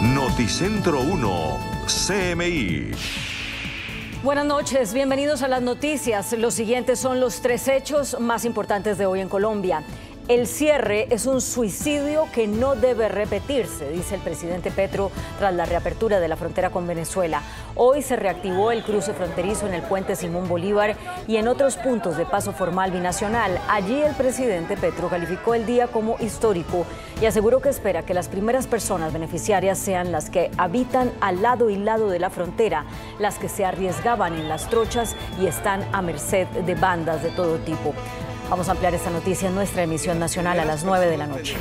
Noticentro 1, CMI. Buenas noches, bienvenidos a las noticias. Los siguientes son los 3 hechos más importantes de hoy en Colombia. El cierre es un suicidio que no debe repetirse, dice el presidente Petro tras la reapertura de la frontera con Venezuela. Hoy se reactivó el cruce fronterizo en el puente Simón Bolívar y en otros puntos de paso formal binacional. Allí el presidente Petro calificó el día como histórico y aseguró que espera que las primeras personas beneficiarias sean las que habitan al lado y lado de la frontera, las que se arriesgaban en las trochas y están a merced de bandas de todo tipo. Vamos a ampliar esta noticia en nuestra emisión nacional a las 9 de la noche.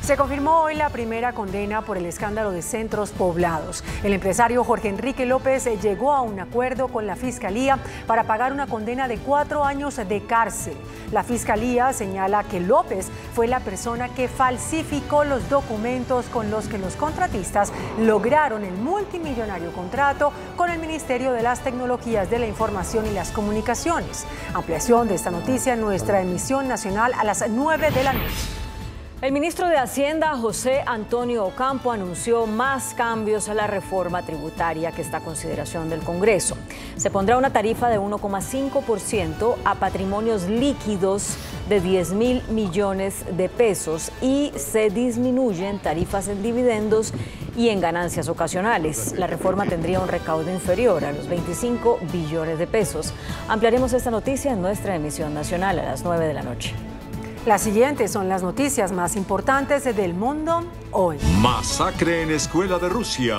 Se confirmó hoy la primera condena por el escándalo de centros poblados. El empresario Jorge Enrique López llegó a un acuerdo con la Fiscalía para pagar una condena de 4 años de cárcel. La Fiscalía señala que López fue la persona que falsificó los documentos con los que los contratistas lograron el multimillonario contrato con el Ministerio de las Tecnologías de la Información y las Comunicaciones. Ampliación de esta noticia en nuestra emisión nacional a las 9 de la noche. El ministro de Hacienda, José Antonio Ocampo, anunció más cambios a la reforma tributaria que está a consideración del Congreso. Se pondrá una tarifa de 1,5% a patrimonios líquidos de 10.000 millones de pesos y se disminuyen tarifas en dividendos y en ganancias ocasionales. La reforma tendría un recaudo inferior a los 25 billones de pesos. Ampliaremos esta noticia en nuestra emisión nacional a las 9 de la noche. Las siguientes son las noticias más importantes del mundo hoy. Masacre en escuela de Rusia.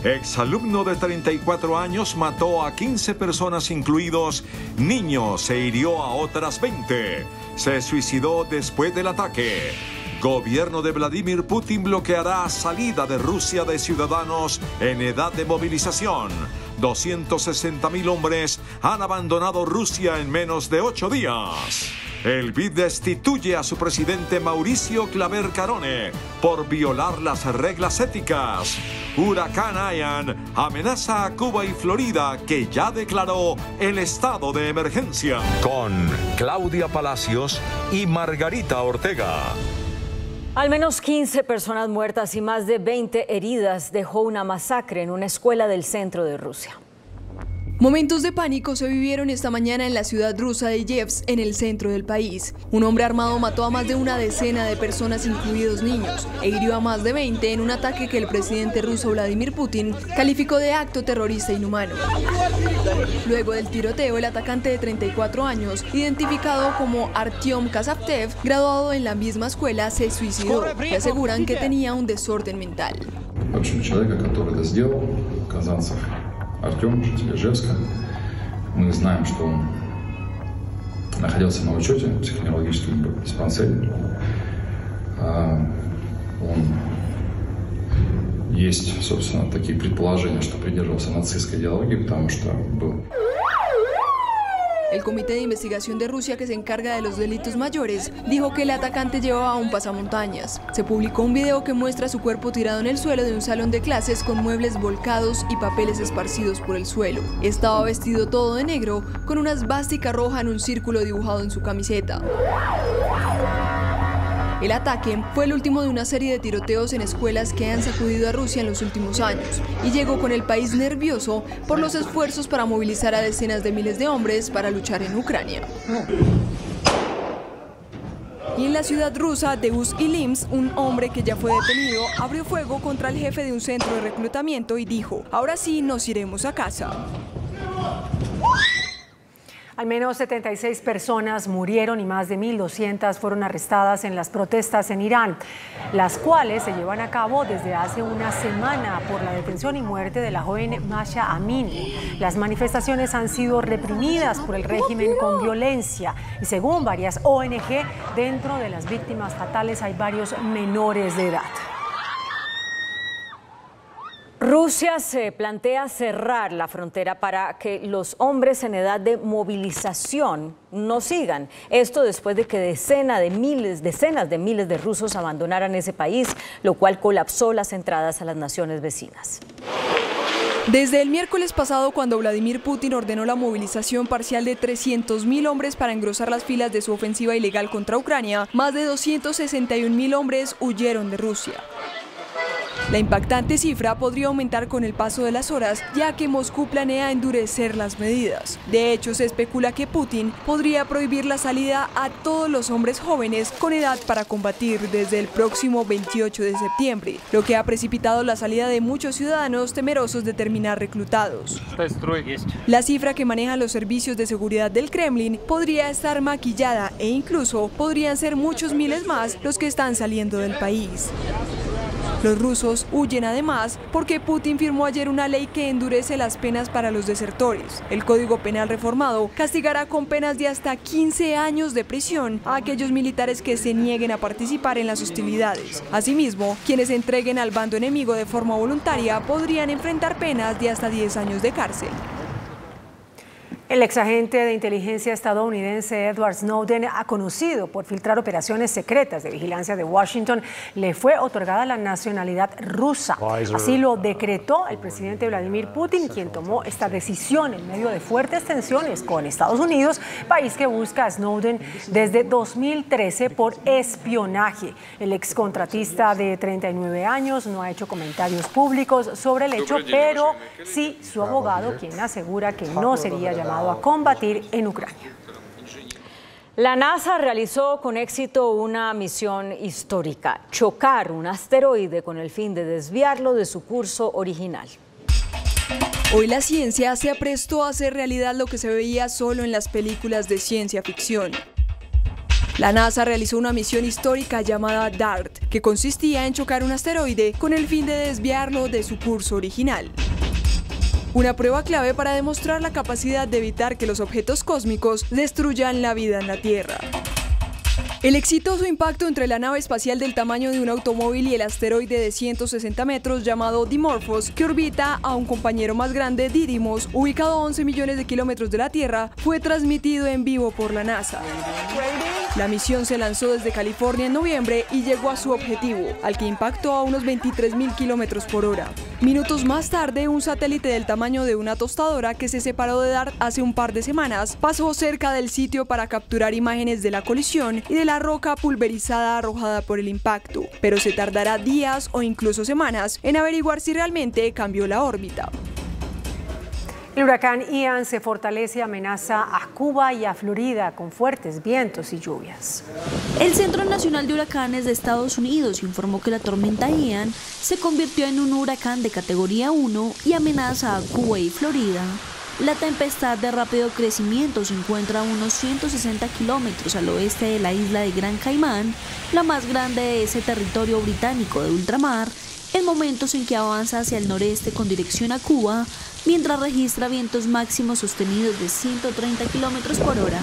Exalumno de 34 años mató a 15 personas, incluidos niños, e hirió a otras 20. Se suicidó después del ataque. Gobierno de Vladimir Putin bloqueará salida de Rusia de ciudadanos en edad de movilización. 260.000 hombres han abandonado Rusia en menos de 8 días. El BID destituye a su presidente Mauricio Claver Carone por violar las reglas éticas. Huracán Ian amenaza a Cuba y Florida, que ya declaró el estado de emergencia. Con Claudia Palacios y Margarita Ortega. Al menos 15 personas muertas y más de 20 heridas dejó una masacre en una escuela del centro de Rusia. Momentos de pánico se vivieron esta mañana en la ciudad rusa de Yevsk, en el centro del país. Un hombre armado mató a más de una decena de personas, incluidos niños, e hirió a más de 20 en un ataque que el presidente ruso Vladimir Putin calificó de acto terrorista inhumano. Luego del tiroteo, el atacante de 34 años, identificado como Artyom Kazaptev, graduado en la misma escuela, se suicidó y aseguran que tenía un desorden mental. Артем, житель Ижевска. Мы знаем, что он находился на учете в психоневрологическом диспансере. Есть, собственно, такие предположения, что придерживался нацистской идеологии, потому что был... El Comité de Investigación de Rusia, que se encarga de los delitos mayores, dijo que el atacante llevaba un pasamontañas. Se publicó un video que muestra su cuerpo tirado en el suelo de un salón de clases con muebles volcados y papeles esparcidos por el suelo. Estaba vestido todo de negro, con una esvástica roja en un círculo dibujado en su camiseta. El ataque fue el último de una serie de tiroteos en escuelas que han sacudido a Rusia en los últimos años y llegó con el país nervioso por los esfuerzos para movilizar a decenas de miles de hombres para luchar en Ucrania. Y en la ciudad rusa de Ust-Ilimsk, un hombre que ya fue detenido abrió fuego contra el jefe de un centro de reclutamiento y dijo: "Ahora sí nos iremos a casa". Al menos 76 personas murieron y más de 1.200 fueron arrestadas en las protestas en Irán, las cuales se llevan a cabo desde hace una semana por la detención y muerte de la joven Mahsa Amini. Las manifestaciones han sido reprimidas por el régimen con violencia y según varias ONG, dentro de las víctimas fatales hay varios menores de edad. Rusia se plantea cerrar la frontera para que los hombres en edad de movilización no sigan. Esto después de que decenas de miles de rusos abandonaran ese país, lo cual colapsó las entradas a las naciones vecinas. Desde el miércoles pasado, cuando Vladimir Putin ordenó la movilización parcial de 300.000 hombres para engrosar las filas de su ofensiva ilegal contra Ucrania, más de 261.000 hombres huyeron de Rusia. La impactante cifra podría aumentar con el paso de las horas, ya que Moscú planea endurecer las medidas. De hecho, se especula que Putin podría prohibir la salida a todos los hombres jóvenes con edad para combatir desde el próximo 28 de septiembre, lo que ha precipitado la salida de muchos ciudadanos temerosos de terminar reclutados. La cifra que manejan los servicios de seguridad del Kremlin podría estar maquillada e incluso podrían ser muchos miles más los que están saliendo del país. Los rusos huyen además porque Putin firmó ayer una ley que endurece las penas para los desertores. El Código Penal reformado castigará con penas de hasta 15 años de prisión a aquellos militares que se nieguen a participar en las hostilidades. Asimismo, quienes se entreguen al bando enemigo de forma voluntaria podrían enfrentar penas de hasta 10 años de cárcel. El exagente de inteligencia estadounidense Edward Snowden, conocido por filtrar operaciones secretas de vigilancia de Washington, le fue otorgada la nacionalidad rusa. Así lo decretó el presidente Vladimir Putin, quien tomó esta decisión en medio de fuertes tensiones con Estados Unidos, país que busca a Snowden desde 2013 por espionaje. El excontratista de 39 años no ha hecho comentarios públicos sobre el hecho, pero sí su abogado, quien asegura que no sería llamado a combatir en Ucrania. La NASA realizó con éxito una misión histórica: chocar un asteroide con el fin de desviarlo de su curso original. Hoy la ciencia se aprestó a hacer realidad lo que se veía solo en las películas de ciencia ficción. La NASA realizó una misión histórica llamada DART, que consistía en chocar un asteroide con el fin de desviarlo de su curso original. Una prueba clave para demostrar la capacidad de evitar que los objetos cósmicos destruyan la vida en la Tierra. El exitoso impacto entre la nave espacial del tamaño de un automóvil y el asteroide de 160 metros llamado Dimorphos, que orbita a un compañero más grande, Didymos, ubicado a 11 millones de kilómetros de la Tierra, fue transmitido en vivo por la NASA. La misión se lanzó desde California en noviembre y llegó a su objetivo, al que impactó a unos 23.000 kilómetros por hora. Minutos más tarde, un satélite del tamaño de una tostadora que se separó de DART hace un par de semanas pasó cerca del sitio para capturar imágenes de la colisión y de la roca pulverizada arrojada por el impacto, pero se tardará días o incluso semanas en averiguar si realmente cambió la órbita. El huracán Ian se fortalece y amenaza a Cuba y a Florida con fuertes vientos y lluvias. El Centro Nacional de Huracanes de Estados Unidos informó que la tormenta Ian se convirtió en un huracán de categoría 1 y amenaza a Cuba y Florida. La tempestad de rápido crecimiento se encuentra a unos 160 kilómetros al oeste de la isla de Gran Caimán, la más grande de ese territorio británico de ultramar, en momentos en que avanza hacia el noreste con dirección a Cuba, mientras registra vientos máximos sostenidos de 130 kilómetros por hora.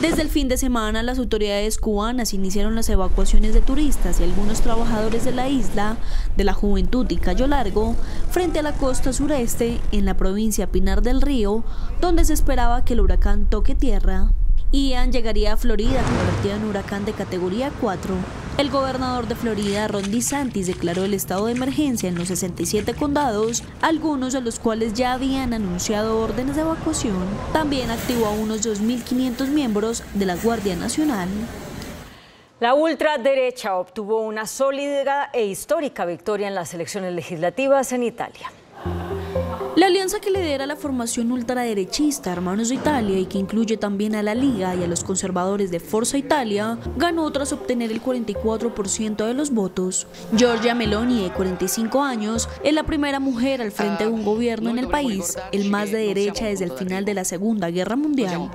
Desde el fin de semana, las autoridades cubanas iniciaron las evacuaciones de turistas y algunos trabajadores de la isla de la Juventud y Cayo Largo, frente a la costa sureste, en la provincia Pinar del Río, donde se esperaba que el huracán toque tierra. Ian llegaría a Florida convertido en huracán de categoría 4. El gobernador de Florida, Ron DeSantis, declaró el estado de emergencia en los 67 condados, algunos de los cuales ya habían anunciado órdenes de evacuación. También activó a unos 2.500 miembros de la Guardia Nacional. La ultraderecha obtuvo una sólida e histórica victoria en las elecciones legislativas en Italia. La alianza que lidera la formación ultraderechista Hermanos de Italia y que incluye también a la Liga y a los conservadores de Forza Italia ganó tras obtener el 44% de los votos. Giorgia Meloni, de 45 años, es la primera mujer al frente de un gobierno en el país, el más de derecha desde el final de la Segunda Guerra Mundial.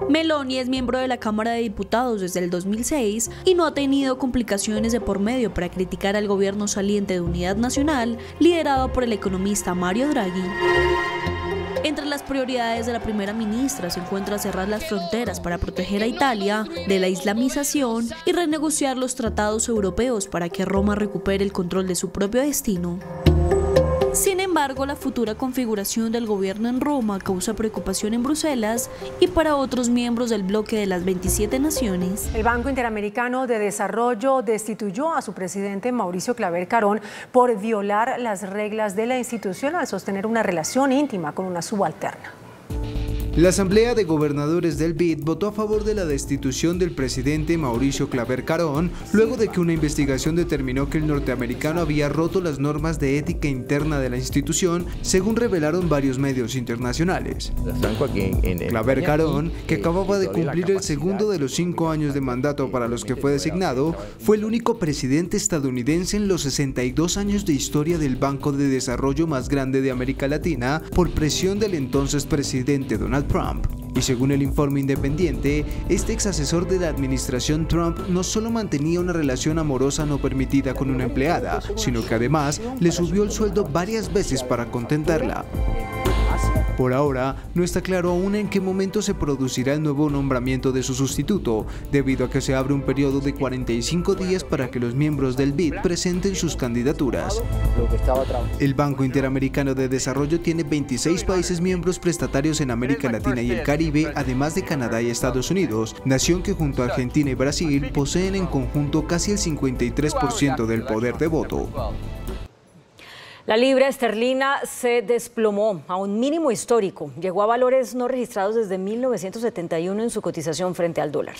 Meloni es miembro de la Cámara de Diputados desde el 2006 y no ha tenido complicaciones de por medio para criticar al gobierno saliente de Unidad Nacional, liderado por el economista Mario Draghi. Entre las prioridades de la primera ministra se encuentra cerrar las fronteras para proteger a Italia de la islamización y renegociar los tratados europeos para que Roma recupere el control de su propio destino. Sin embargo, la futura configuración del gobierno en Roma causa preocupación en Bruselas y para otros miembros del bloque de las 27 naciones. El Banco Interamericano de Desarrollo destituyó a su presidente Mauricio Claver Carón por violar las reglas de la institución al sostener una relación íntima con una subalterna. La Asamblea de Gobernadores del BID votó a favor de la destitución del presidente Mauricio Claver Carón, luego de que una investigación determinó que el norteamericano había roto las normas de ética interna de la institución, según revelaron varios medios internacionales. Claver Carón, que acababa de cumplir el segundo de los 5 años de mandato para los que fue designado, fue el único presidente estadounidense en los 62 años de historia del Banco de Desarrollo más grande de América Latina, por presión del entonces presidente Donald Trump. Y según el informe independiente, este ex asesor de la administración Trump no solo mantenía una relación amorosa no permitida con una empleada, sino que además le subió el sueldo varias veces para contentarla. Por ahora, no está claro aún en qué momento se producirá el nuevo nombramiento de su sustituto, debido a que se abre un periodo de 45 días para que los miembros del BID presenten sus candidaturas. El Banco Interamericano de Desarrollo tiene 26 países miembros prestatarios en América Latina y el Caribe, además de Canadá y Estados Unidos, nación que junto a Argentina y Brasil poseen en conjunto casi el 53% del poder de voto. La libra esterlina se desplomó a un mínimo histórico. Llegó a valores no registrados desde 1971 en su cotización frente al dólar.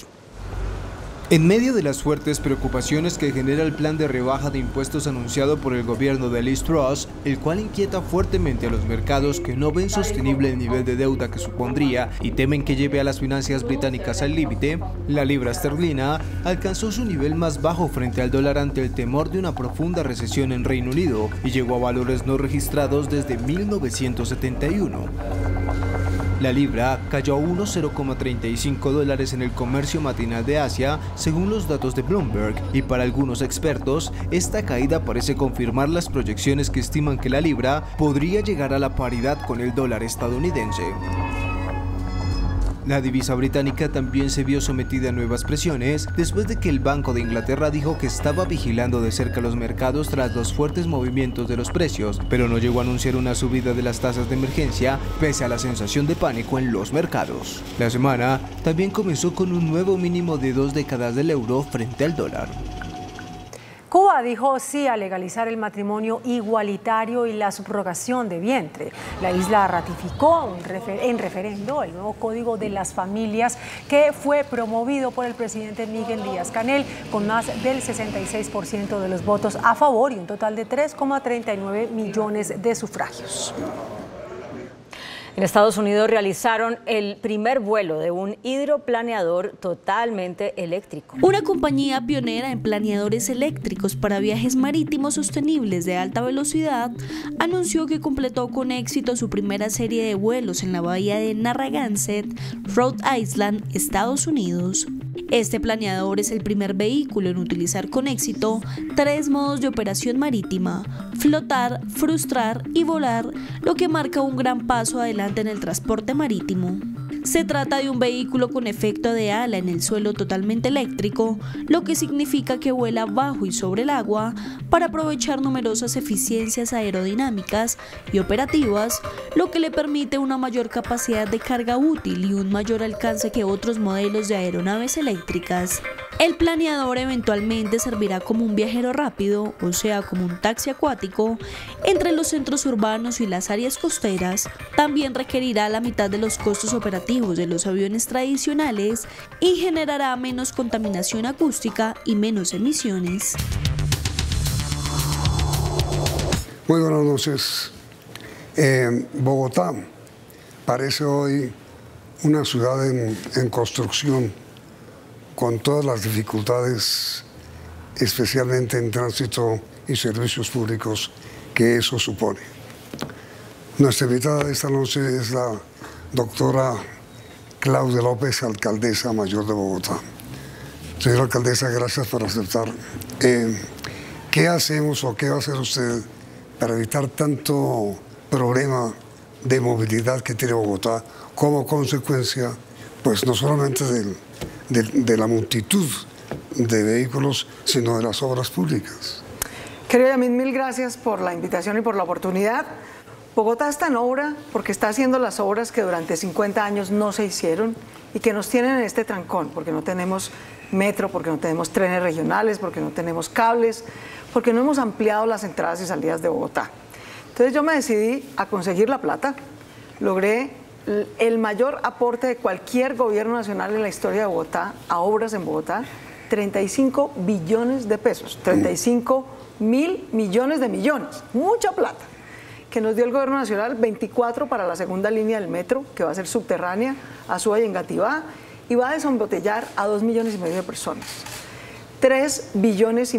En medio de las fuertes preocupaciones que genera el plan de rebaja de impuestos anunciado por el gobierno de Liz Truss, el cual inquieta fuertemente a los mercados que no ven sostenible el nivel de deuda que supondría y temen que lleve a las finanzas británicas al límite, la libra esterlina alcanzó su nivel más bajo frente al dólar ante el temor de una profunda recesión en Reino Unido y llegó a valores no registrados desde 1971. La libra cayó a unos $0,35 en el comercio matinal de Asia, según los datos de Bloomberg, y para algunos expertos, esta caída parece confirmar las proyecciones que estiman que la libra podría llegar a la paridad con el dólar estadounidense. La divisa británica también se vio sometida a nuevas presiones después de que el Banco de Inglaterra dijo que estaba vigilando de cerca los mercados tras los fuertes movimientos de los precios, pero no llegó a anunciar una subida de las tasas de emergencia pese a la sensación de pánico en los mercados. La semana también comenzó con un nuevo mínimo de 2 décadas del euro frente al dólar. Cuba dijo sí a legalizar el matrimonio igualitario y la subrogación de vientre. La isla ratificó en referendo el nuevo Código de las Familias que fue promovido por el presidente Miguel Díaz-Canel con más del 66% de los votos a favor y un total de 3,39 millones de sufragios. En Estados Unidos realizaron el primer vuelo de un hidroplaneador totalmente eléctrico. Una compañía pionera en planeadores eléctricos para viajes marítimos sostenibles de alta velocidad anunció que completó con éxito su primera serie de vuelos en la bahía de Narragansett, Rhode Island, Estados Unidos. Este planeador es el primer vehículo en utilizar con éxito 3 modos de operación marítima: flotar, frustrar y volar, lo que marca un gran paso adelante en el transporte marítimo. Se trata de un vehículo con efecto de ala en el suelo totalmente eléctrico, lo que significa que vuela bajo y sobre el agua para aprovechar numerosas eficiencias aerodinámicas y operativas, lo que le permite una mayor capacidad de carga útil y un mayor alcance que otros modelos de aeronaves eléctricas. El planeador eventualmente servirá como un viajero rápido, o sea, como un taxi acuático, entre los centros urbanos y las áreas costeras. También requerirá la mitad de los costos operativos de los aviones tradicionales y generará menos contaminación acústica y menos emisiones. Muy buenas noches. Bogotá parece hoy una ciudad en construcción, con todas las dificultades, especialmente en tránsito y servicios públicos que eso supone. Nuestra invitada de esta noche es la doctora Claudia López, alcaldesa mayor de Bogotá. Señora alcaldesa, gracias por aceptar. ¿Qué hacemos o qué va a hacer usted para evitar tanto problema de movilidad que tiene Bogotá como consecuencia, pues no solamente de la multitud de vehículos, sino de las obras públicas? Querido Yamil, mil gracias por la invitación y por la oportunidad. Bogotá está en obra porque está haciendo las obras que durante 50 años no se hicieron y que nos tienen en este trancón, porque no tenemos metro, porque no tenemos trenes regionales, porque no tenemos cables, porque no hemos ampliado las entradas y salidas de Bogotá. Entonces yo me decidí a conseguir la plata, logré el mayor aporte de cualquier gobierno nacional en la historia de Bogotá a obras en Bogotá, 35 billones de pesos, 35.000 millones de millones, mucha plata, que nos dio el gobierno nacional, 24 para la segunda línea del metro, que va a ser subterránea, a Suba y Engativá, y va a desembotellar a 2,5 millones de personas. 3,5 billones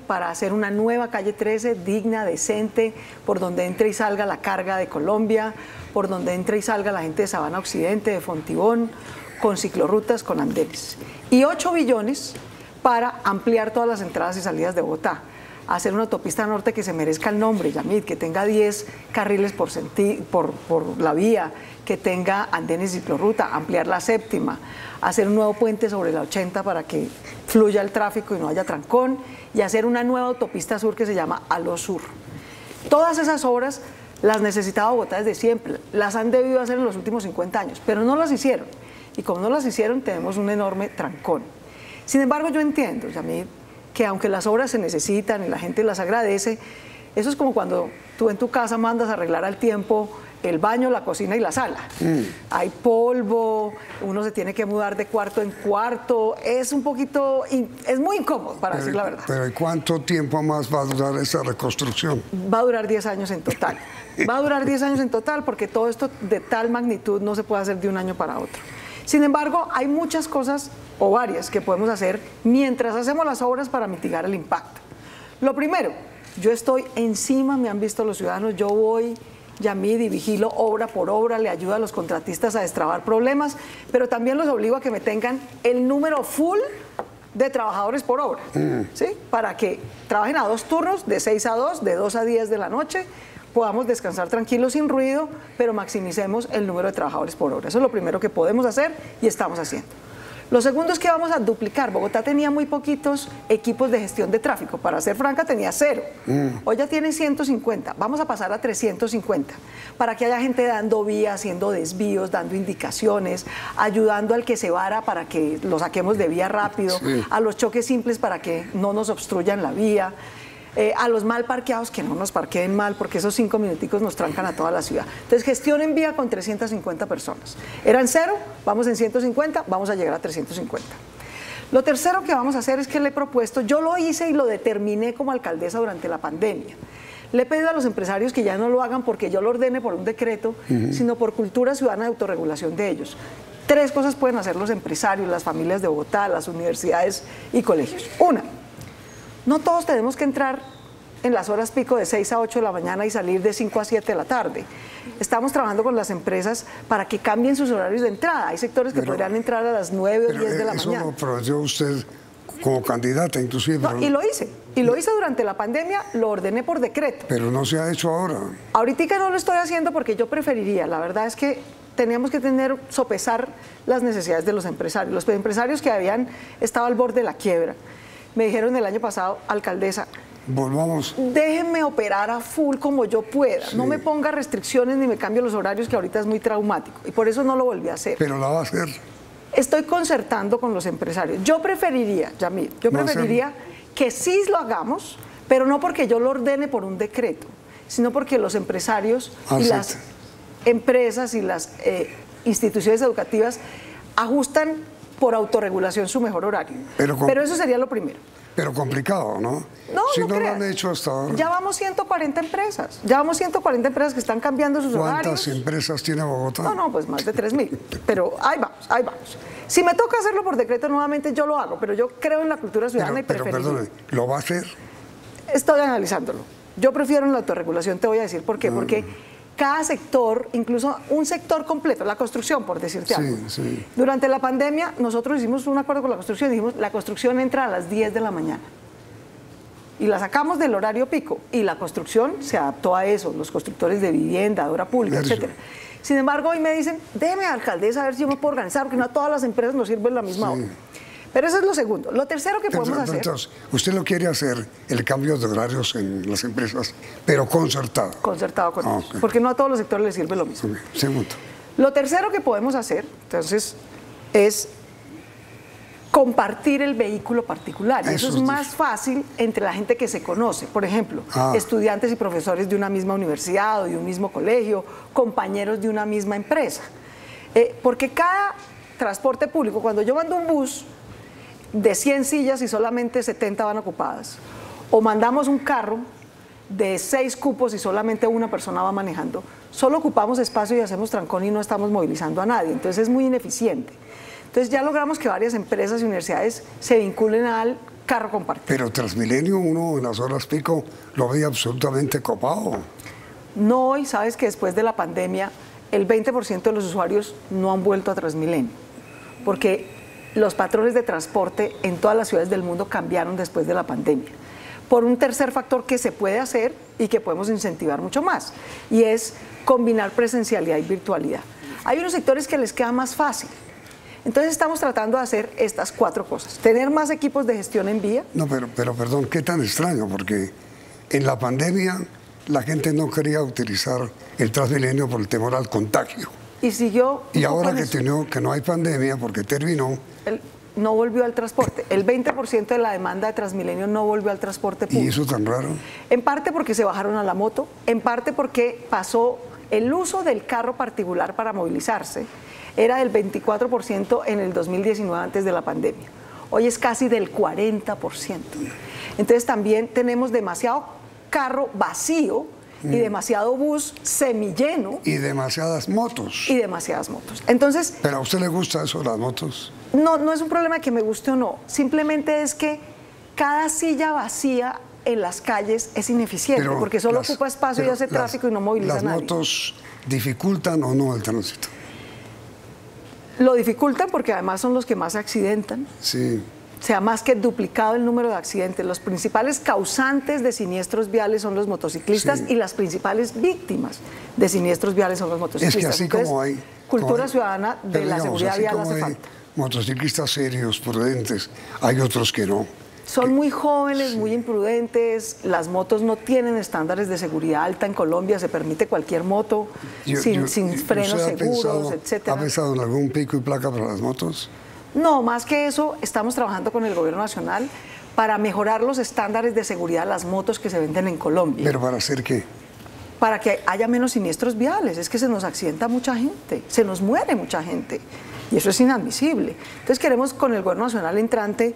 para hacer una nueva calle 13 digna, decente, por donde entre y salga la carga de Colombia, por donde entre y salga la gente de Sabana Occidente, de Fontibón, con ciclorrutas, con andenes. Y 8 billones para ampliar todas las entradas y salidas de Bogotá, hacer una autopista norte que se merezca el nombre, Yamid, que tenga 10 carriles por la vía, que tenga andenes y ciclorruta, ampliar la séptima, hacer un nuevo puente sobre la 80 para que fluya el tráfico y no haya trancón, y hacer una nueva autopista sur que se llama Aló Sur. Todas esas obras las necesitaba Bogotá desde siempre, las han debido hacer en los últimos 50 años, pero no las hicieron. Y como no las hicieron, tenemos un enorme trancón. Sin embargo, yo entiendo, Yamid, que aunque las obras se necesitan y la gente las agradece, eso es como cuando tú en tu casa mandas a arreglar al tiempo el baño, la cocina y la sala. Hay polvo, uno se tiene que mudar de cuarto en cuarto, es un poquito, es muy incómodo, para decir la verdad. Pero ¿cuánto tiempo más va a durar esa reconstrucción? Va a durar 10 años en total. Va a durar 10 años en total porque todo esto de tal magnitud no se puede hacer de un año para otro. Sin embargo, hay muchas cosas o varias que podemos hacer mientras hacemos las obras para mitigar el impacto. Lo primero, yo estoy encima, me han visto los ciudadanos, yo voy, Yamid, y vigilo obra por obra, le ayudo a los contratistas a destrabar problemas, pero también los obligo a que me tengan el número full de trabajadores por obra, ¿sí? Para que trabajen a 2 turnos, de 6 a 2, de 2 a 10 de la noche, podamos descansar tranquilos sin ruido, pero maximicemos el número de trabajadores por obra. Eso es lo primero que podemos hacer y estamos haciendo. Lo segundo es que vamos a duplicar. Bogotá tenía muy poquitos equipos de gestión de tráfico. Para ser franca, tenía 0. Hoy ya tiene 150. Vamos a pasar a 350 para que haya gente dando vía, haciendo desvíos, dando indicaciones, ayudando al que se vara para que lo saquemos de vía rápido, a los choques simples para que no nos obstruyan la vía, a los mal parqueados que no nos parqueen mal, porque esos 5 minuticos nos trancan a toda la ciudad. Entonces, gestión en vía con 350 personas. Eran 0, vamos en 150, vamos a llegar a 350. Lo tercero que vamos a hacer es que le he propuesto, yo lo hice y lo determiné como alcaldesa durante la pandemia. Le he pedido a los empresarios que ya no lo hagan porque yo lo ordene por un decreto, sino por cultura ciudadana de autorregulación de ellos. 3 cosas pueden hacer los empresarios, las familias de Bogotá, las universidades y colegios. Una, no todos tenemos que entrar en las horas pico de 6 a 8 de la mañana y salir de 5 a 7 de la tarde. Estamos trabajando con las empresas para que cambien sus horarios de entrada. Hay sectores que podrían entrar a las 9 o 10 de la mañana. Eso lo prometió usted como candidata, inclusive. No, y lo hice. Y lo hice durante la pandemia, lo ordené por decreto. Pero no se ha hecho ahora. Ahorita no lo estoy haciendo porque yo preferiría, la verdad es que teníamos que sopesar las necesidades de los empresarios. Los empresarios que habían estado al borde de la quiebra. Me dijeron el año pasado, alcaldesa, volvamos. Déjenme operar a full como yo pueda. No me ponga restricciones ni me cambie los horarios, que ahorita es muy traumático. Y por eso no lo volví a hacer. Pero la va a hacer. Estoy concertando con los empresarios. Yo preferiría, Yamid, que sí lo hagamos, pero no porque yo lo ordene por un decreto, sino porque los empresarios y las empresas y las instituciones educativas ajustan por autorregulación su mejor horario. Pero eso sería lo primero. Pero complicado, ¿no? No, si no lo han hecho hasta ahora. Ya vamos 140 empresas. Ya vamos 140 empresas que están cambiando sus horarios. ¿Cuántas empresas tiene Bogotá? No, pues más de 3.000. Pero ahí vamos, ahí vamos. Si me toca hacerlo por decreto nuevamente, yo lo hago. Pero yo creo en la cultura ciudadana y preferiría. Pero perdone, ¿lo va a hacer? Estoy analizándolo. Yo prefiero en la autorregulación, te voy a decir por qué. Porque cada sector, incluso un sector completo, la construcción, por decirte algo. Durante la pandemia, nosotros hicimos un acuerdo con la construcción, dijimos, la construcción entra a las 10 de la mañana. Y la sacamos del horario pico, y la construcción se adaptó a eso, los constructores de vivienda, de obra pública, etc. Sin embargo, hoy me dicen, déjeme, alcaldesa, a ver si yo me puedo organizar, porque no a todas las empresas nos sirven la misma hora. Pero eso es lo segundo. Lo tercero que podemos hacer... Entonces, usted lo quiere hacer, el cambio de horarios en las empresas, pero concertado. Concertado con ellos, porque no a todos los sectores les sirve lo mismo. Segundo. Lo tercero que podemos hacer, entonces, es compartir el vehículo particular. Y eso es más fácil entre la gente que se conoce. Por ejemplo, estudiantes y profesores de una misma universidad o de un mismo colegio, compañeros de una misma empresa. Porque cada transporte público, cuando yo mando un bus de 100 sillas y solamente 70 van ocupadas, o mandamos un carro de 6 cupos y solamente una persona va manejando, solo ocupamos espacio y hacemos trancón y no estamos movilizando a nadie. Entonces es muy ineficiente. Entonces ya logramos que varias empresas y universidades se vinculen al carro compartido. Pero Transmilenio uno en las horas pico lo veía absolutamente copado. No hoy, sabes que después de la pandemia el 20% de los usuarios no han vuelto a Transmilenio, porque los patrones de transporte en todas las ciudades del mundo cambiaron después de la pandemia. Por un tercer factor que se puede hacer y que podemos incentivar mucho más, y es combinar presencialidad y virtualidad. Hay unos sectores que les queda más fácil. Entonces estamos tratando de hacer estas 4 cosas. Tener más equipos de gestión en vía. No, pero perdón, qué tan extraño, porque en la pandemia la gente no quería utilizar el Transmilenio por el temor al contagio. Y siguió. Y ahora que no hay pandemia, porque terminó. No volvió al transporte. El 20% de la demanda de Transmilenio no volvió al transporte público. ¿Y eso tan raro? En parte porque se bajaron a la moto, en parte porque pasó el uso del carro particular para movilizarse. Era del 24% en el 2019 antes de la pandemia. Hoy es casi del 40%. Entonces también tenemos demasiado carro vacío y demasiado bus semilleno. Y demasiadas motos. Y demasiadas motos. Entonces, ¿pero a usted le gusta eso, las motos? No es un problema de que me guste o no. Simplemente es que cada silla vacía en las calles es ineficiente, porque solo ocupa espacio y hace tráfico y no moviliza a nadie. ¿Las motos dificultan o no el tránsito? Lo dificultan porque además son los que más se accidentan. Sí. Se ha más que duplicado el número de accidentes. Los principales causantes de siniestros viales son los motociclistas, y las principales víctimas de siniestros viales son los motociclistas. Es que así entonces, como hay cultura ciudadana de la seguridad vial hace falta. Motociclistas serios, prudentes, hay otros que no. Son muy jóvenes, muy imprudentes, las motos no tienen estándares de seguridad alta en Colombia, se permite cualquier moto sin frenos seguros, etc. ¿Ha pensado en algún pico y placa para las motos? No, más que eso, estamos trabajando con el gobierno nacional para mejorar los estándares de seguridad de las motos que se venden en Colombia. ¿Pero para hacer qué? Para que haya menos siniestros viales. Es que se nos accidenta mucha gente, se nos muere mucha gente, y eso es inadmisible. Entonces queremos con el gobierno nacional entrante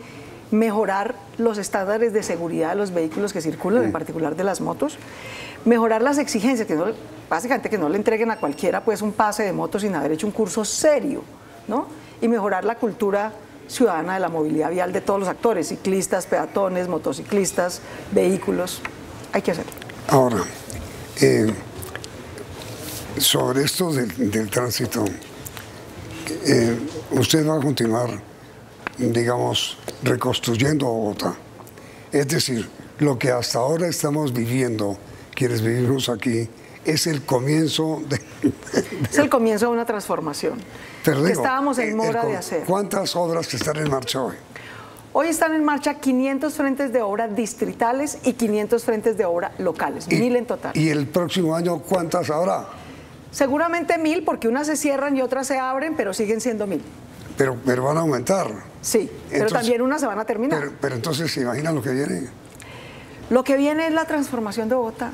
mejorar los estándares de seguridad de los vehículos que circulan, en particular de las motos, mejorar las exigencias, básicamente que no le entreguen a cualquiera pues un pase de moto sin haber hecho un curso serio, ¿no? Y mejorar la cultura ciudadana de la movilidad vial de todos los actores, ciclistas, peatones, motociclistas, vehículos. Hay que hacerlo. Ahora, sobre esto del tránsito, usted va a continuar, digamos, reconstruyendo Bogotá. Es decir, lo que hasta ahora estamos viviendo, quienes vivimos aquí, es el comienzo de... Es el comienzo de una transformación que estábamos en mora de hacer. ¿Cuántas obras que están en marcha hoy? Hoy están en marcha 500 frentes de obra distritales y 500 frentes de obra locales, 1000 en total. ¿Y el próximo año cuántas habrá? Seguramente 1000, porque unas se cierran y otras se abren, pero siguen siendo 1000. Pero van a aumentar. Sí, pero también unas se van a terminar. Pero entonces, ¿se imagina lo que viene? Lo que viene es la transformación de Bogotá.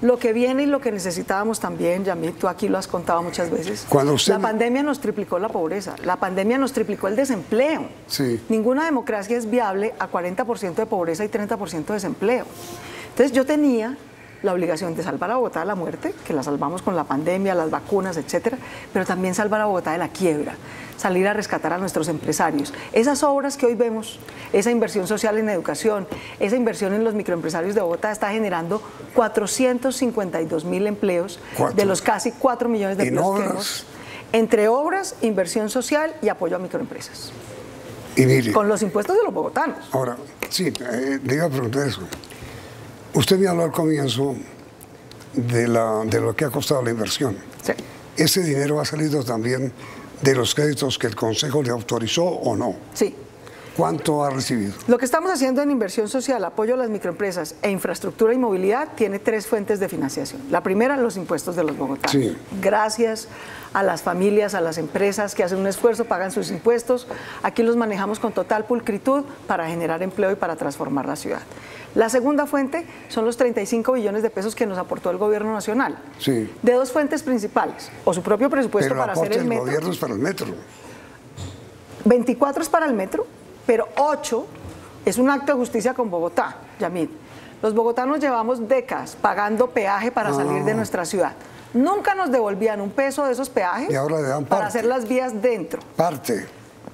Lo que viene y lo que necesitábamos también, Yamit, tú aquí lo has contado muchas veces. La pandemia nos triplicó la pobreza, la pandemia nos triplicó el desempleo. Sí. Ninguna democracia es viable a 40% de pobreza y 30% de desempleo. Entonces yo tenía la obligación de salvar a Bogotá de la muerte, que la salvamos con la pandemia, las vacunas, etcétera, pero también salvar a Bogotá de la quiebra, salir a rescatar a nuestros empresarios. Esas obras que hoy vemos, esa inversión social en educación, esa inversión en los microempresarios de Bogotá está generando 452.000 empleos de los casi 4 millones de empleos que hemos, entre obras, inversión social y apoyo a microempresas. Y mire, con los impuestos de los bogotanos. Ahora, sí, le iba a preguntar eso. Usted me habló al comienzo de lo que ha costado la inversión. Sí. ¿Ese dinero ha salido también de los créditos que el Consejo le autorizó o no? Sí. ¿Cuánto ha recibido? Lo que estamos haciendo en inversión social, apoyo a las microempresas e infraestructura y movilidad tiene 3 fuentes de financiación. La primera, los impuestos de los bogotanos. Sí. Gracias a las familias, a las empresas que hacen un esfuerzo, pagan sus impuestos. Aquí los manejamos con total pulcritud para generar empleo y para transformar la ciudad. La segunda fuente son los 35 billones de pesos que nos aportó el gobierno nacional. Sí. De 2 fuentes principales, o su propio presupuesto Pero para hacer el metro. El gobierno es para el metro. 24 es para el metro, pero 8 es un acto de justicia con Bogotá, Yamid. Los bogotanos llevamos décadas pagando peaje para salir de nuestra ciudad. Nunca nos devolvían un peso de esos peajes y ahora le dan para hacer las vías dentro. Parte.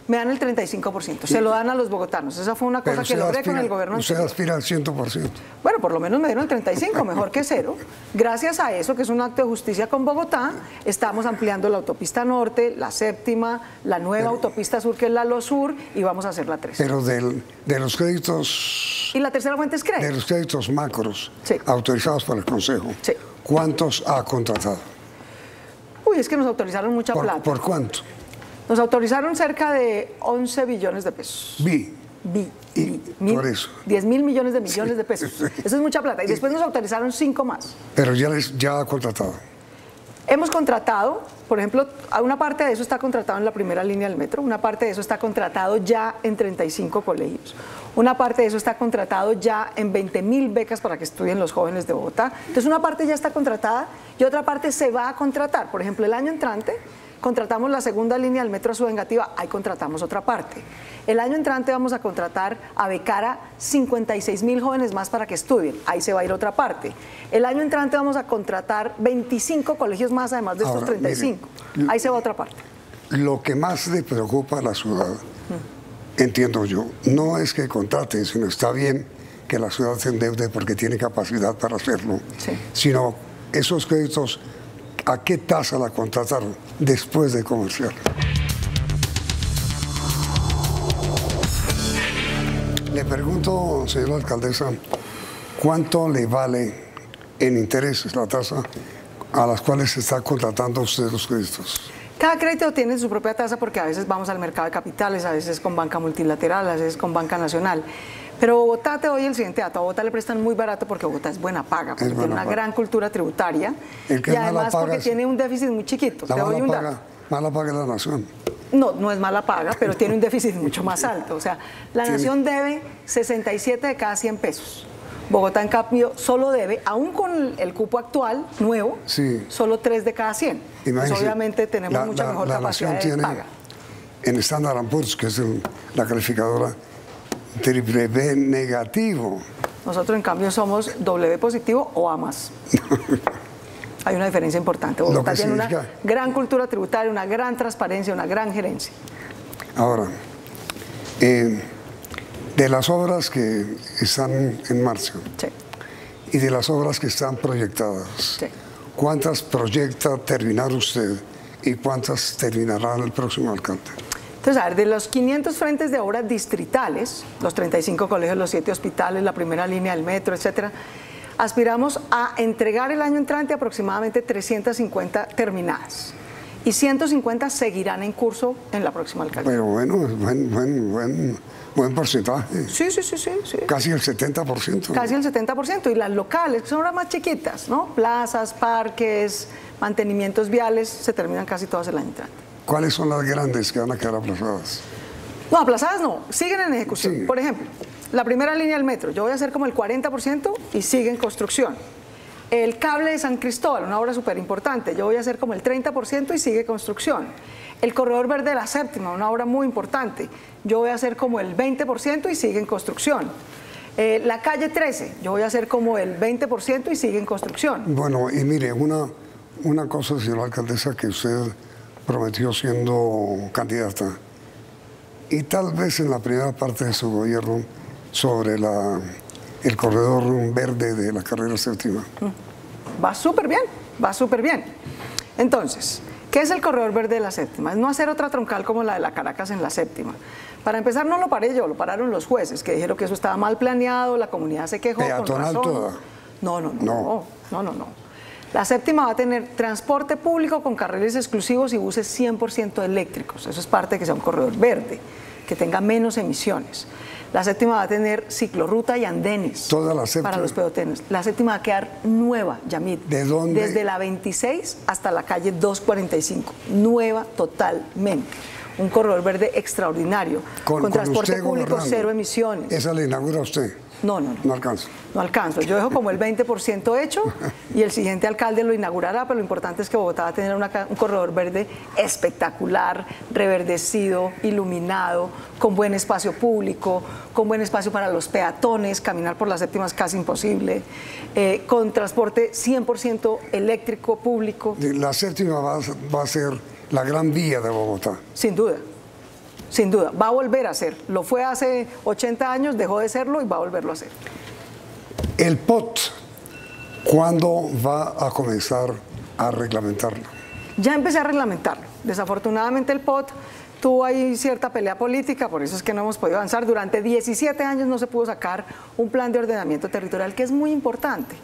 Me dan el 35%, se lo dan a los bogotanos. Esa fue una cosa que logré con el gobierno. Usted aspira al 100%. Bueno, por lo menos me dieron el 35%, mejor que 0. Gracias a eso, que es un acto de justicia con Bogotá, estamos ampliando la autopista norte, la séptima, la nueva autopista sur, que es la LOSUR, y vamos a hacer la 3. Pero de los créditos... Y la tercera fuente es crédito. De los créditos macros, sí, autorizados por el Consejo, sí, ¿cuántos ha contratado? Uy, es que nos autorizaron mucha plata. ¿Por cuánto? Nos autorizaron cerca de 11 billones de pesos. Por eso. 10.000 millones de pesos. Eso es mucha plata. Y después nos autorizaron 5 más. Pero ya ha contratado. Hemos contratado, por ejemplo, una parte de eso está contratado en la primera línea del metro, una parte de eso está contratado ya en 35 colegios, una parte de eso está contratado ya en 20.000 becas para que estudien los jóvenes de Bogotá. Entonces una parte ya está contratada y otra parte se va a contratar. Por ejemplo, el año entrante contratamos la segunda línea del metro Subvengativa, ahí contratamos otra parte. El año entrante vamos a contratar a becar a 56.000 jóvenes más para que estudien, ahí se va a ir otra parte. El año entrante vamos a contratar 25 colegios más, además de estos 35. Mire, ahí se va otra parte. Lo que más le preocupa a la ciudad, entiendo yo, no es que contraten, sino está bien que la ciudad se endeude porque tiene capacidad para hacerlo, sino esos créditos, ¿a qué tasa la contrataron después de comercial? Le pregunto, señora alcaldesa, ¿cuánto le vale en intereses la tasa a las cuales se está contratando usted los créditos? Cada crédito tiene su propia tasa porque a veces vamos al mercado de capitales, a veces con banca multilateral, a veces con banca nacional. Pero Bogotá, te doy el siguiente dato, a Bogotá le prestan muy barato porque Bogotá es buena paga, porque tiene una gran cultura tributaria y además porque tiene un déficit muy chiquito. Te doy un dato. Mala paga la nación. No, no es mala paga, pero tiene un déficit mucho más alto. O sea, la nación debe 67 de cada 100 pesos. Bogotá, en cambio, solo debe, aún con el cupo actual, nuevo, solo 3 de cada 100. Pues obviamente tenemos mucha mejor capacidad de paga. En Standard & Poor's, que es la calificadora, triple B negativo. Nosotros, en cambio, somos W positivo o A más. Hay una diferencia importante. Bogotá tiene una gran cultura tributaria, una gran transparencia, una gran gerencia. Ahora, de las obras que están en marcha y de las obras que están proyectadas, ¿cuántas proyecta terminar usted y cuántas terminará el próximo alcalde? Entonces, a ver, de los 500 frentes de obras distritales, los 35 colegios, los 7 hospitales, la primera línea del metro, etcétera, aspiramos a entregar el año entrante aproximadamente 350 terminadas y 150 seguirán en curso en la próxima alcaldía. Pero bueno, buen porcentaje. Sí. Casi el 70%. Casi el 70%. Y las locales, que son obras más chiquitas, ¿no? Plazas, parques, mantenimientos viales, se terminan casi todas el año entrante. ¿Cuáles son las grandes que van a quedar aplazadas? No, aplazadas no, siguen en ejecución. Por ejemplo, la primera línea del metro, yo voy a hacer como el 40% y sigue en construcción. El cable de San Cristóbal, una obra súper importante, yo voy a hacer como el 30% y sigue en construcción. El corredor verde de la séptima, una obra muy importante, yo voy a hacer como el 20% y sigue en construcción. La calle 13, yo voy a hacer como el 20% y sigue en construcción. Bueno, y mire, una cosa, señora alcaldesa, que usted prometió siendo candidata, y tal vez en la primera parte de su gobierno, sobre el corredor verde de la carrera séptima. Va súper bien, va súper bien. Entonces, ¿qué es el corredor verde de la séptima? Es no hacer otra troncal como la de la Caracas en la séptima. Para empezar, no lo paré yo, lo pararon los jueces, que dijeron que eso estaba mal planeado, la comunidad se quejó. ¿Peatonal con razón. toda? No. La séptima va a tener transporte público con carriles exclusivos y buses 100% eléctricos. Eso es parte de que sea un corredor verde. que tenga menos emisiones. La séptima va a tener ciclorruta y andenes. Toda la séptima. Para los peatones. La séptima va a quedar nueva, Yamid. ¿De dónde? Desde la 26 hasta la calle 245. Nueva totalmente. Un corredor verde extraordinario. Con transporte público, cero emisiones. ¿Esa la inaugura usted? No. No alcanza. No alcanzo. Yo dejo como el 20% hecho y el siguiente alcalde lo inaugurará, pero lo importante es que Bogotá va a tener un corredor verde espectacular, reverdecido, iluminado, con buen espacio público, con buen espacio para los peatones, caminar por las séptimas es casi imposible, con transporte 100% eléctrico público. La séptima va a ser la gran vía de Bogotá. Sin duda. Sin duda, va a volver a ser. Lo fue hace 80 años, dejó de serlo y va a volverlo a hacer. El POT, ¿cuándo va a comenzar a reglamentarlo? Ya empecé a reglamentarlo. Desafortunadamente el POT tuvo ahí cierta pelea política, por eso es que no hemos podido avanzar. Durante 17 años no se pudo sacar un plan de ordenamiento territorial, que es muy importante,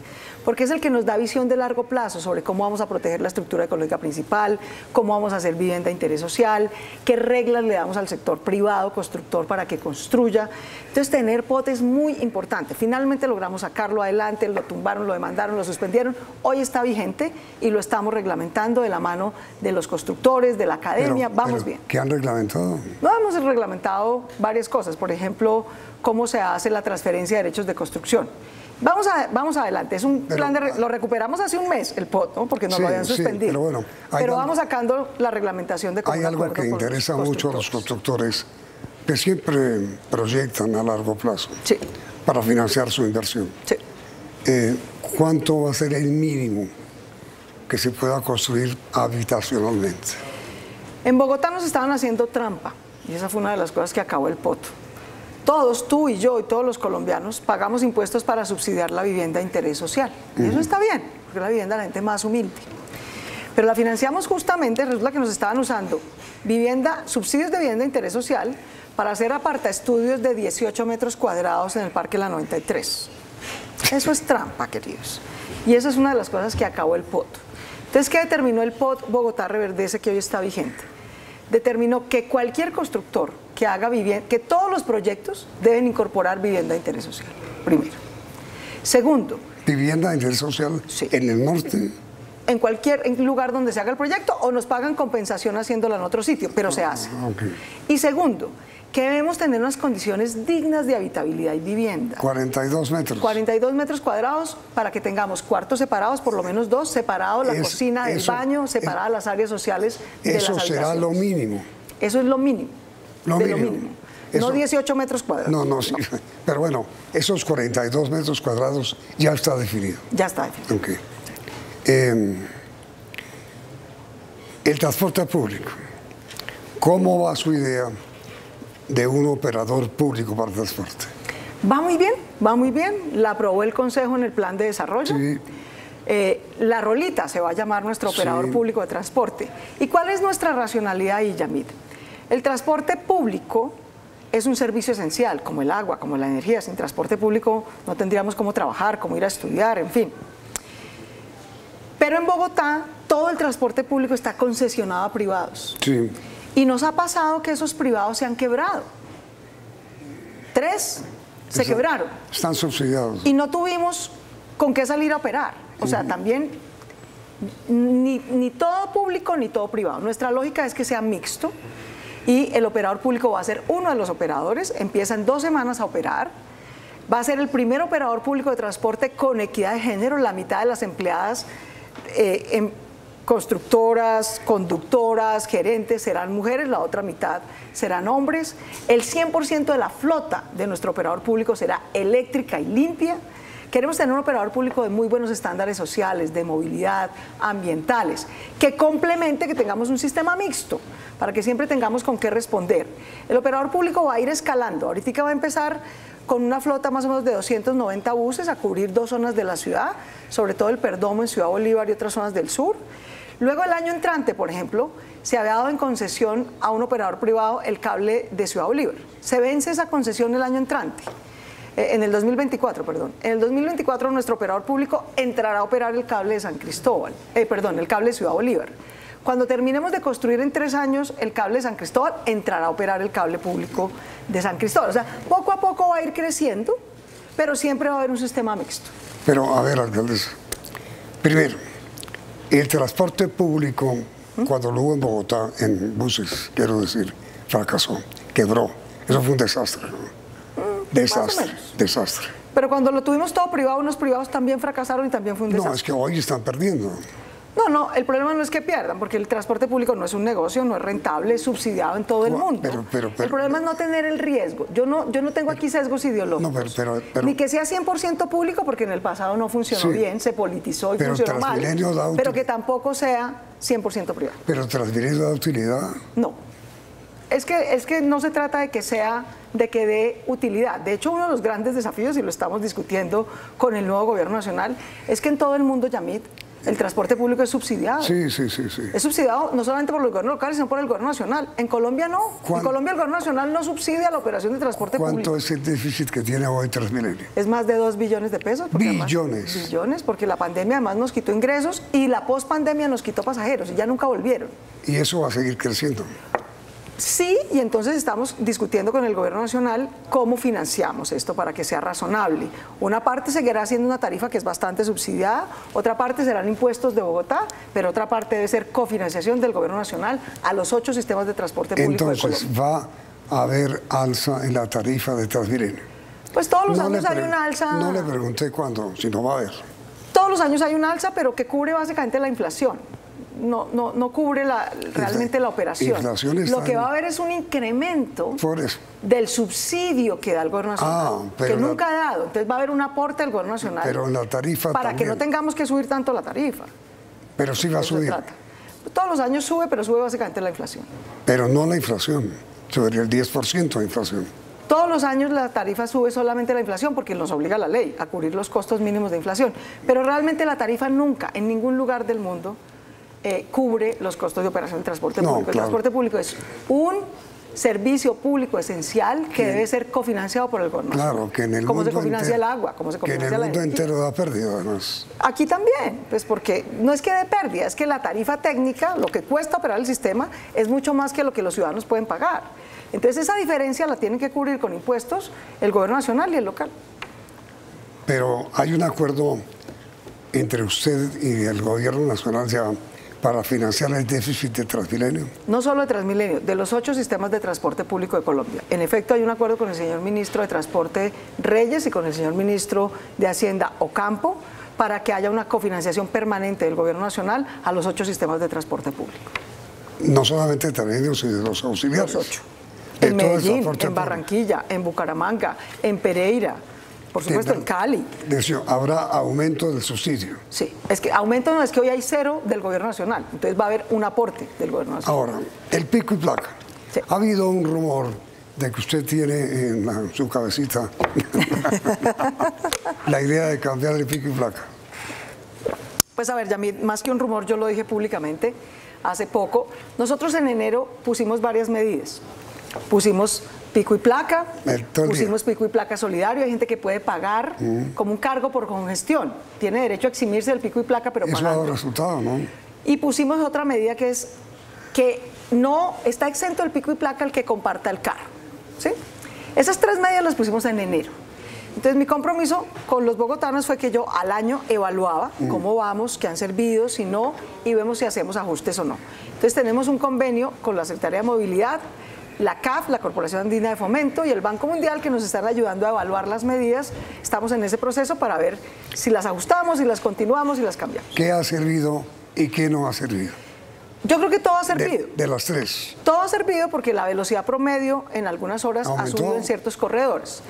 porque es el que nos da visión de largo plazo sobre cómo vamos a proteger la estructura ecológica principal, cómo vamos a hacer vivienda de interés social, qué reglas le damos al sector privado, constructor, para que construya. Entonces, tener POT es muy importante. Finalmente logramos sacarlo adelante, lo tumbaron, lo demandaron, lo suspendieron. Hoy está vigente y lo estamos reglamentando de la mano de los constructores, de la academia. Vamos bien. ¿Qué han reglamentado? No, hemos reglamentado varias cosas. Por ejemplo, cómo se hace la transferencia de derechos de construcción. Vamos adelante, es un plan lo recuperamos hace un mes, el POT, ¿no? Porque nos lo habían suspendido. Sí, pero bueno, vamos sacando la reglamentación de Hay algo que interesa mucho a los constructores, que siempre proyectan a largo plazo para financiar su inversión. Sí. ¿Cuánto va a ser el mínimo que se pueda construir habitacionalmente? En Bogotá nos estaban haciendo trampa, y esa fue una de las cosas que acabó el POT. Todos, tú y yo y todos los colombianos, pagamos impuestos para subsidiar la vivienda de interés social. Y eso está bien, porque es la vivienda de la gente más humilde. Pero la financiamos justamente, resulta que nos estaban usando subsidios de vivienda de interés social para hacer apartaestudios de 18 metros cuadrados en el Parque La 93. Eso es trampa, queridos. Y esa es una de las cosas que acabó el POT. Entonces, ¿qué determinó el POT Bogotá Reverdece, que hoy está vigente? Determinó que cualquier constructor que haga vivienda, que todos los proyectos deben incorporar vivienda de interés social, primero. Segundo. ¿Vivienda de interés social en el norte? En cualquier lugar donde se haga el proyecto, o nos pagan compensación haciéndola en otro sitio, pero se hace. Y segundo, que debemos tener unas condiciones dignas de habitabilidad y vivienda. 42 metros. 42 metros cuadrados para que tengamos cuartos separados, por lo menos 2, separados la cocina del baño, separadas las áreas sociales de las habitaciones. Eso será lo mínimo. Eso es lo mínimo. Lo mínimo. No 18 metros cuadrados. No, sí. Pero bueno, esos 42 metros cuadrados ya está definido. Ya está definido. Okay. El transporte público. ¿Cómo va su idea de un operador público para el transporte? Va muy bien. La aprobó el Consejo en el plan de desarrollo. Sí. La Rolita se va a llamar nuestro operador público de transporte. ¿Y cuál es nuestra racionalidad ahí, Yamid? El transporte público es un servicio esencial, como el agua, como la energía. Sin transporte público no tendríamos cómo trabajar, cómo ir a estudiar, en fin. Pero en Bogotá todo el transporte público está concesionado a privados. Sí. Y nos ha pasado que esos privados se han quebrado. 3 se quebraron. Están subsidiados. Y no tuvimos con qué salir a operar. O sea, también ni todo público ni todo privado. Nuestra lógica es que sea mixto y el operador público va a ser uno de los operadores. Empieza en 2 semanas a operar. Va a ser el primer operador público de transporte con equidad de género. La mitad de las empleadas constructoras, conductoras, gerentes serán mujeres, la otra mitad serán hombres. El 100% de la flota de nuestro operador público será eléctrica y limpia. Queremos tener un operador público de muy buenos estándares sociales, de movilidad, ambientales, que complemente, que tengamos un sistema mixto, para que siempre tengamos con qué responder. El operador público va a ir escalando. Ahorita va a empezar con una flota más o menos de 290 buses a cubrir 2 zonas de la ciudad, sobre todo el Perdomo en Ciudad Bolívar y otras zonas del sur. Luego, el año entrante, por ejemplo, se había dado en concesión a un operador privado el cable de Ciudad Bolívar. Se vence esa concesión el año entrante, en el 2024, perdón. En el 2024 nuestro operador público entrará a operar el cable de San Cristóbal, el cable de Ciudad Bolívar. Cuando terminemos de construir en 3 años el cable de San Cristóbal, entrará a operar el cable público de San Cristóbal. O sea, poco a poco va a ir creciendo, pero siempre va a haber un sistema mixto. Pero, a ver, alcaldesa, primero, el transporte público, cuando lo hubo en Bogotá, en buses, quiero decir, fracasó, quebró. Eso fue un desastre, ¿no? Desastre, desastre. Pero cuando lo tuvimos todo privado, unos privados también fracasaron y también fue un desastre. No, es que hoy están perdiendo. No, el problema no es que pierdan, porque el transporte público no es un negocio, no es rentable, es subsidiado en todo el mundo. Pero, el problema es no tener el riesgo. Yo no tengo aquí sesgos ideológicos. No, ni que sea 100% público, porque en el pasado no funcionó bien, se politizó y funcionó mal. Pero que tampoco sea 100% privado. ¿Pero Transmilenio da utilidad? No. Es que no se trata de que dé utilidad. De hecho, uno de los grandes desafíos, y lo estamos discutiendo con el nuevo gobierno nacional, es que en todo el mundo, Yamit, el transporte público es subsidiado. Sí. Es subsidiado no solamente por los gobiernos locales, sino por el gobierno nacional. En Colombia no. En Colombia el gobierno nacional no subsidia la operación de transporte público. ¿Cuánto es el déficit que tiene hoy Transmilenio? Es más de 2 billones de pesos. Billones, porque la pandemia además nos quitó ingresos y la pospandemia nos quitó pasajeros y ya nunca volvieron. ¿Y eso va a seguir creciendo? Sí, y entonces estamos discutiendo con el gobierno nacional cómo financiamos esto para que sea razonable. Una parte seguirá siendo una tarifa que es bastante subsidiada, otra parte serán impuestos de Bogotá, pero otra parte debe ser cofinanciación del gobierno nacional a los 8 sistemas de transporte público de Colombia. Entonces, ¿va a haber alza en la tarifa de Transmilenio? Pues todos los años hay una alza. No le pregunté cuándo, si no va a haber. Todos los años hay una alza, pero que cubre básicamente la inflación. No cubre realmente la operación. Lo que va a haber es un incremento del subsidio que da el gobierno nacional, que nunca ha dado. Entonces va a haber un aporte del gobierno nacional, pero en la tarifa para también, que no tengamos que subir tanto la tarifa. Pero sí va a subir. Todos los años sube, pero sube básicamente la inflación. Pero no la inflación, subiría el 10% de inflación. Todos los años la tarifa sube solamente la inflación porque nos obliga la ley a cubrir los costos mínimos de inflación. Pero realmente la tarifa nunca, en ningún lugar del mundo, cubre los costos de operación del transporte público. Claro. El transporte público es un servicio público esencial que debe ser cofinanciado por el gobierno. Claro, que en el como mundo se cofinancia el agua, como se cofinancia la energía. Que en el mundo entero da pérdida, además. Aquí también, pues porque no es que dé pérdida, es que la tarifa técnica, lo que cuesta operar el sistema, es mucho más que lo que los ciudadanos pueden pagar. Entonces esa diferencia la tienen que cubrir con impuestos el gobierno nacional y el local. Pero hay un acuerdo entre usted y el gobierno nacional ya para financiar el déficit de Transmilenio. No solo de Transmilenio, de los 8 sistemas de transporte público de Colombia. En efecto, hay un acuerdo con el señor ministro de Transporte Reyes y con el señor ministro de Hacienda Ocampo para que haya una cofinanciación permanente del gobierno nacional a los 8 sistemas de transporte público. No solamente de Transmilenio, sino de los auxiliares. Los 8. En Medellín, en Barranquilla, en Bucaramanga, en Pereira, por supuesto en Cali. ¿Habrá aumento del subsidio? Sí, es que aumento no es que hoy hay 0 del gobierno nacional, entonces va a haber un aporte del gobierno nacional. Ahora, el pico y placa. Sí. Ha habido un rumor de que usted tiene en su cabecita la idea de cambiar el pico y placa. Pues a ver, Yamit, más que un rumor, yo lo dije públicamente hace poco. Nosotros en enero pusimos varias medidas. Pusimos pico y placa, pusimos pico y placa solidario. Hay gente que puede pagar como un cargo por congestión. Tiene derecho a eximirse del pico y placa, pero pagando. Eso ha dado resultado, ¿no? Y pusimos otra medida que es que no está exento del pico y placa el que comparta el carro. ¿Sí? Esas 3 medidas las pusimos en enero. Entonces mi compromiso con los bogotanos fue que yo al año evaluaba cómo vamos, qué han servido, si no, y vemos si hacemos ajustes o no. Entonces tenemos un convenio con la Secretaría de Movilidad, la CAF, la Corporación Andina de Fomento, y el Banco Mundial, que nos están ayudando a evaluar las medidas. Estamos en ese proceso para ver si las ajustamos, si las continuamos y las cambiamos. ¿Qué ha servido y qué no ha servido? Yo creo que todo ha servido. De las 3. Todo ha servido porque la velocidad promedio en algunas horas ha subido en ciertos corredores.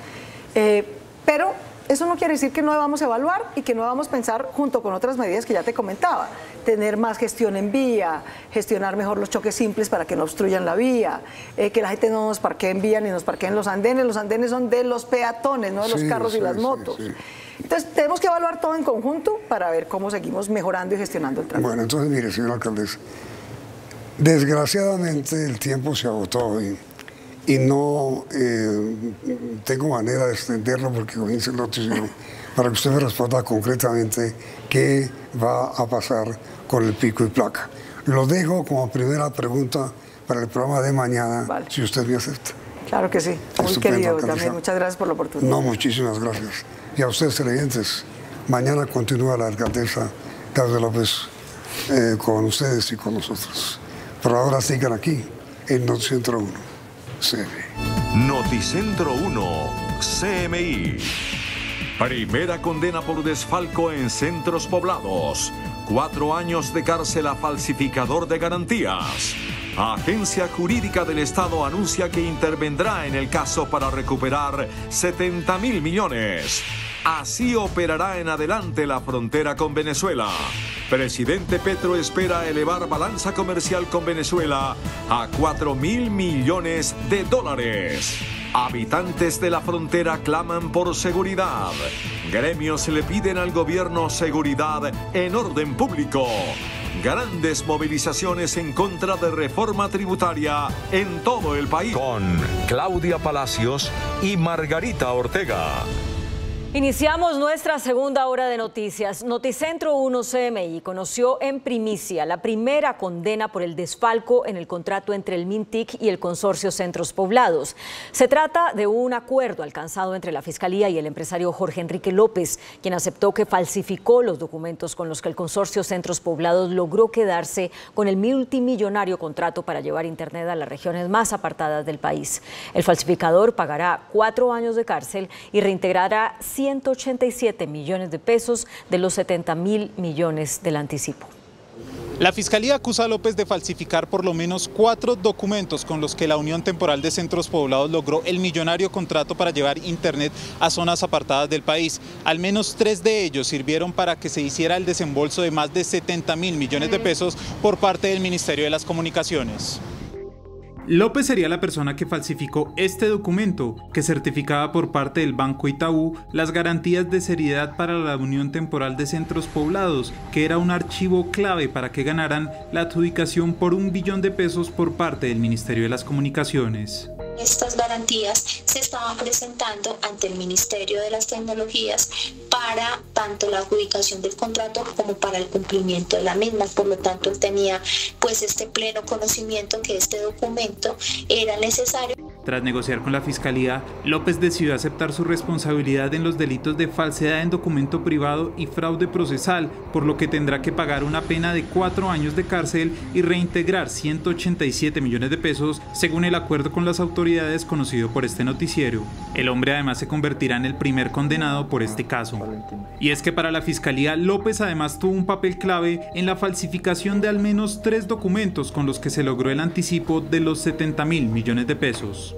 Pero eso no quiere decir que no debamos evaluar y que no debamos pensar junto con otras medidas que ya te comentaba. Tener más gestión en vía, gestionar mejor los choques simples para que no obstruyan la vía, que la gente no nos parquee en vía ni nos parquee en los andenes. Los andenes son de los peatones, no de los carros y las motos. Entonces tenemos que evaluar todo en conjunto para ver cómo seguimos mejorando y gestionando el tráfico. Bueno, entonces mire, señora alcaldesa, desgraciadamente el tiempo se agotó hoy. Y no tengo manera de extenderlo porque comienza el noticiero para que usted me responda concretamente qué va a pasar con el pico y placa. Lo dejo como primera pregunta para el programa de mañana, si usted me acepta. Claro que sí, muy querido también. Muchas gracias por la oportunidad. No, muchísimas gracias. Y a ustedes, televidentes, mañana continúa la alcaldesa Claudia López con ustedes y con nosotros. Pero ahora sigan aquí en Noticentro 1, CMI. Noticentro 1, CMI. Primera condena por desfalco en centros poblados. 4 años de cárcel a falsificador de garantías. Agencia Jurídica del Estado anuncia que intervendrá en el caso para recuperar 70.000 millones. Así operará en adelante la frontera con Venezuela. Presidente Petro espera elevar balanza comercial con Venezuela a 4.000 millones de dólares. Habitantes de la frontera claman por seguridad. Gremios le piden al gobierno seguridad en orden público. Grandes movilizaciones en contra de reforma tributaria en todo el país. Con Claudia Palacios y Margarita Ortega. Iniciamos nuestra segunda hora de noticias. Noticentro 1 CMI conoció en primicia la primera condena por el desfalco en el contrato entre el MINTIC y el consorcio Centros Poblados. Se trata de un acuerdo alcanzado entre la Fiscalía y el empresario Jorge Enrique López, quien aceptó que falsificó los documentos con los que el consorcio Centros Poblados logró quedarse con el multimillonario contrato para llevar Internet a las regiones más apartadas del país. El falsificador pagará 4 años de cárcel y reintegrará 187 millones de pesos de los 70.000 millones del anticipo. La Fiscalía acusa a López de falsificar por lo menos 4 documentos con los que la Unión Temporal de Centros Poblados logró el millonario contrato para llevar Internet a zonas apartadas del país. Al menos 3 de ellos sirvieron para que se hiciera el desembolso de más de 70.000 millones de pesos por parte del Ministerio de las Comunicaciones. López sería la persona que falsificó este documento, que certificaba por parte del Banco Itaú las garantías de seriedad para la Unión Temporal de Centros Poblados, que era un archivo clave para que ganaran la adjudicación por 1 billón de pesos por parte del Ministerio de las Comunicaciones. Estas garantías se estaban presentando ante el Ministerio de las Tecnologías para tanto la adjudicación del contrato como para el cumplimiento de la misma. Por lo tanto, él tenía pues este pleno conocimiento que este documento era necesario. Tras negociar con la Fiscalía, López decidió aceptar su responsabilidad en los delitos de falsedad en documento privado y fraude procesal, por lo que tendrá que pagar una pena de 4 años de cárcel y reintegrar 187 millones de pesos, según el acuerdo con las autoridades conocido por este noticiero. El hombre además se convertirá en el primer condenado por este caso. Y es que para la Fiscalía, López además tuvo un papel clave en la falsificación de al menos 3 documentos con los que se logró el anticipo de los 70.000 millones de pesos.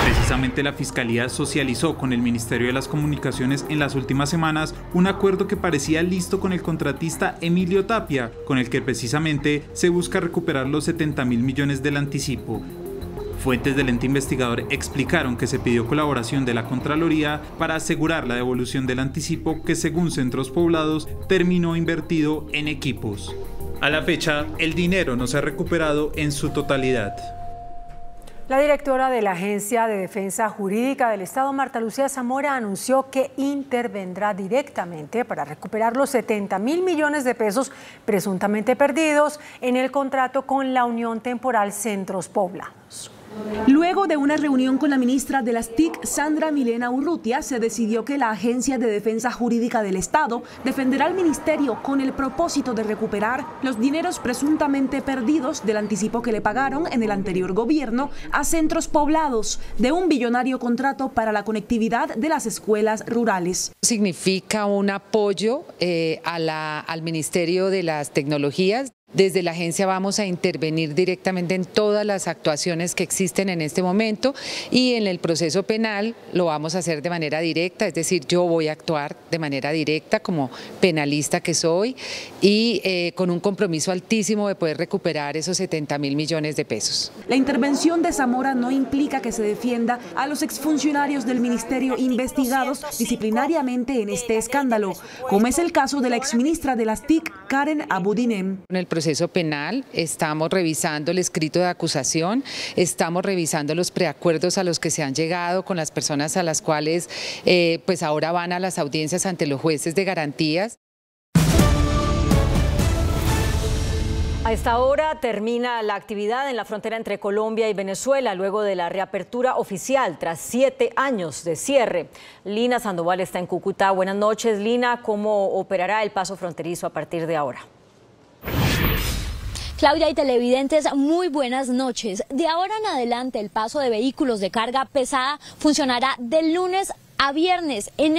Precisamente la Fiscalía socializó con el Ministerio de las Comunicaciones en las últimas semanas un acuerdo que parecía listo con el contratista Emilio Tapia, con el que precisamente se busca recuperar los 70.000 millones del anticipo. Fuentes del ente investigador explicaron que se pidió colaboración de la Contraloría para asegurar la devolución del anticipo que, según Centros Poblados, terminó invertido en equipos. A la fecha, el dinero no se ha recuperado en su totalidad. La directora de la Agencia de Defensa Jurídica del Estado, Marta Lucía Zamora, anunció que intervendrá directamente para recuperar los 70.000 millones de pesos presuntamente perdidos en el contrato con la Unión Temporal Centros Poblados. Luego de una reunión con la ministra de las TIC, Sandra Milena Urrutia, se decidió que la Agencia de Defensa Jurídica del Estado defenderá al ministerio con el propósito de recuperar los dineros presuntamente perdidos del anticipo que le pagaron en el anterior gobierno a Centros Poblados de un billonario contrato para la conectividad de las escuelas rurales. Significa un apoyo al Ministerio de las Tecnologías. Desde la agencia vamos a intervenir directamente en todas las actuaciones que existen en este momento y en el proceso penal lo vamos a hacer de manera directa, es decir, yo voy a actuar de manera directa como penalista que soy y con un compromiso altísimo de poder recuperar esos 70.000 millones de pesos. La intervención de Zamora no implica que se defienda a los exfuncionarios del ministerio investigados disciplinariamente en este escándalo, como es el caso de la exministra de las TIC, Karen Abudinem. En el proceso penal estamos revisando el escrito de acusación, estamos revisando los preacuerdos a los que se han llegado con las personas a las cuales pues ahora van a las audiencias ante los jueces de garantías. A esta hora termina la actividad en la frontera entre Colombia y Venezuela luego de la reapertura oficial tras 7 años de cierre. Lina Sandoval está en Cúcuta. Buenas noches, Lina. ¿Cómo operará el paso fronterizo a partir de ahora? Claudia y televidentes, muy buenas noches. De ahora en adelante el paso de vehículos de carga pesada funcionará de lunes a viernes en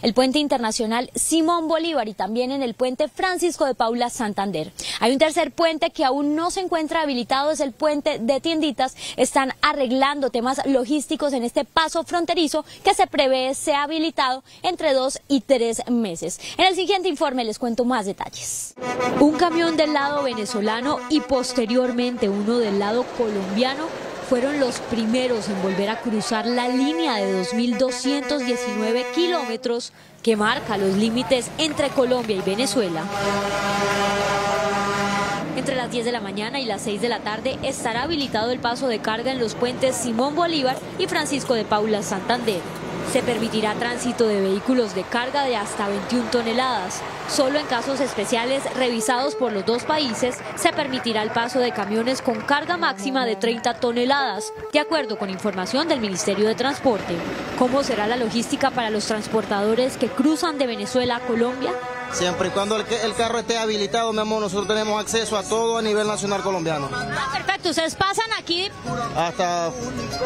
el puente internacional Simón Bolívar y también en el puente Francisco de Paula Santander. Hay un tercer puente que aún no se encuentra habilitado, es el puente de Tienditas. Están arreglando temas logísticos en este paso fronterizo que se prevé sea habilitado entre 2 y 3 meses. En el siguiente informe les cuento más detalles. Un camión del lado venezolano y posteriormente uno del lado colombiano fueron los primeros en volver a cruzar la línea de 2.219 kilómetros que marca los límites entre Colombia y Venezuela. Entre las 10 de la mañana y las 6 de la tarde estará habilitado el paso de carga en los puentes Simón Bolívar y Francisco de Paula Santander. Se permitirá tránsito de vehículos de carga de hasta 21 toneladas. Solo en casos especiales revisados por los dos países se permitirá el paso de camiones con carga máxima de 30 toneladas, de acuerdo con información del Ministerio de Transporte. ¿Cómo será la logística para los transportadores que cruzan de Venezuela a Colombia? Siempre y cuando el carro esté habilitado, mi amor, nosotros tenemos acceso a todo a nivel nacional colombiano. Perfecto, ustedes pasan aquí hasta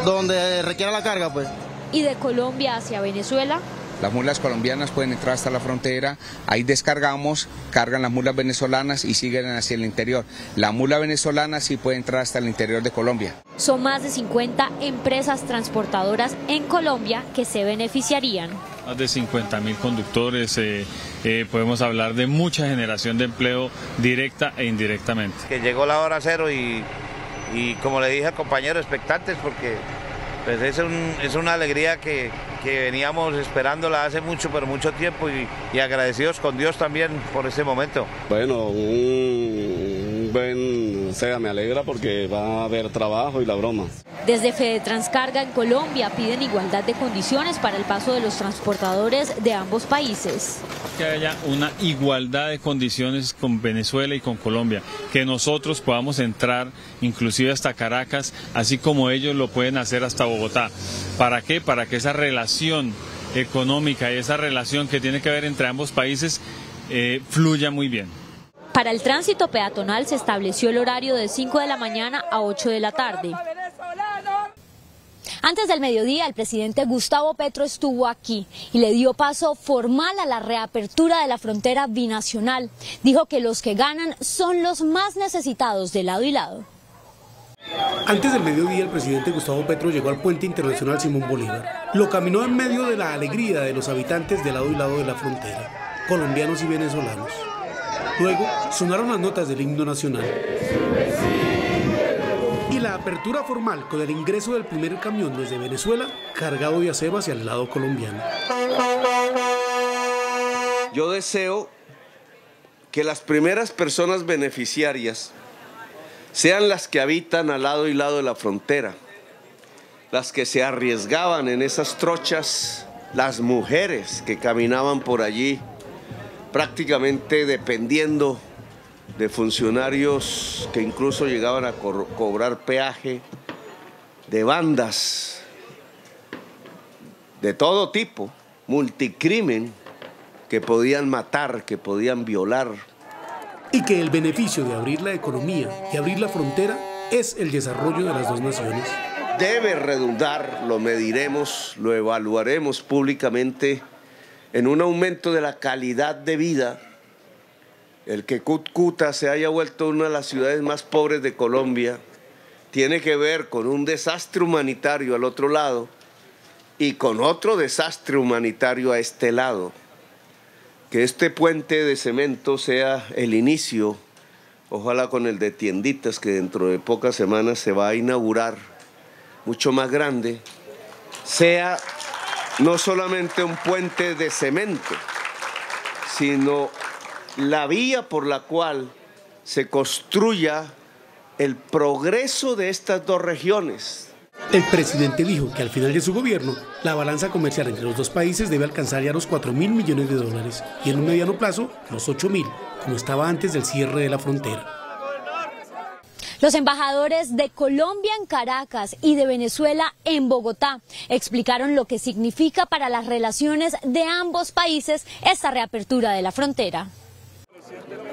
donde requiera la carga, pues. ¿Y de Colombia hacia Venezuela? Las mulas colombianas pueden entrar hasta la frontera, ahí descargamos, cargan las mulas venezolanas y siguen hacia el interior. La mula venezolana sí puede entrar hasta el interior de Colombia. Son más de 50 empresas transportadoras en Colombia que se beneficiarían. Más de 50.000 conductores, podemos hablar de mucha generación de empleo directa e indirectamente. Que llegó la hora cero y como le dije al compañero, expectantes porque pues es una alegría que veníamos esperándola hace mucho, pero mucho tiempo y agradecidos con Dios también por ese momento. Bueno, me alegra porque va a haber trabajo y la broma. Desde Fedetranscarga en Colombia piden igualdad de condiciones para el paso de los transportadores de ambos países. Que haya una igualdad de condiciones con Venezuela y con Colombia, que nosotros podamos entrar inclusive hasta Caracas, así como ellos lo pueden hacer hasta Bogotá. ¿Para qué? Para que esa relación económica y esa relación que tiene que haber entre ambos países fluya muy bien. Para el tránsito peatonal se estableció el horario de 5 de la mañana a 8 de la tarde. Antes del mediodía, el presidente Gustavo Petro estuvo aquí y le dio paso formal a la reapertura de la frontera binacional. Dijo que los que ganan son los más necesitados de lado y lado. Antes del mediodía, el presidente Gustavo Petro llegó al puente internacional Simón Bolívar. Lo caminó en medio de la alegría de los habitantes de lado y lado de la frontera, colombianos y venezolanos. Luego sonaron las notas del himno nacional. Y la apertura formal con el ingreso del primer camión desde Venezuela, cargado de acero hacia el lado colombiano. Yo deseo que las primeras personas beneficiarias sean las que habitan al lado y lado de la frontera, las que se arriesgaban en esas trochas, las mujeres que caminaban por allí, prácticamente dependiendo de funcionarios que incluso llegaban a cobrar peaje, de bandas de todo tipo, multicrimen, que podían matar, que podían violar. Y que el beneficio de abrir la economía y abrir la frontera es el desarrollo de las dos naciones. Debe redundar, lo mediremos, lo evaluaremos públicamente, en un aumento de la calidad de vida. El que Cúcuta se haya vuelto una de las ciudades más pobres de Colombia tiene que ver con un desastre humanitario al otro lado y con otro desastre humanitario a este lado. Que este puente de cemento sea el inicio, ojalá con el de Tienditas, que dentro de pocas semanas se va a inaugurar, mucho más grande, sea no solamente un puente de cemento, sino la vía por la cual se construya el progreso de estas dos regiones. El presidente dijo que al final de su gobierno, la balanza comercial entre los dos países debe alcanzar ya los 4.000 millones de dólares y en un mediano plazo los 8.000, como estaba antes del cierre de la frontera. Los embajadores de Colombia en Caracas y de Venezuela en Bogotá explicaron lo que significa para las relaciones de ambos países esta reapertura de la frontera.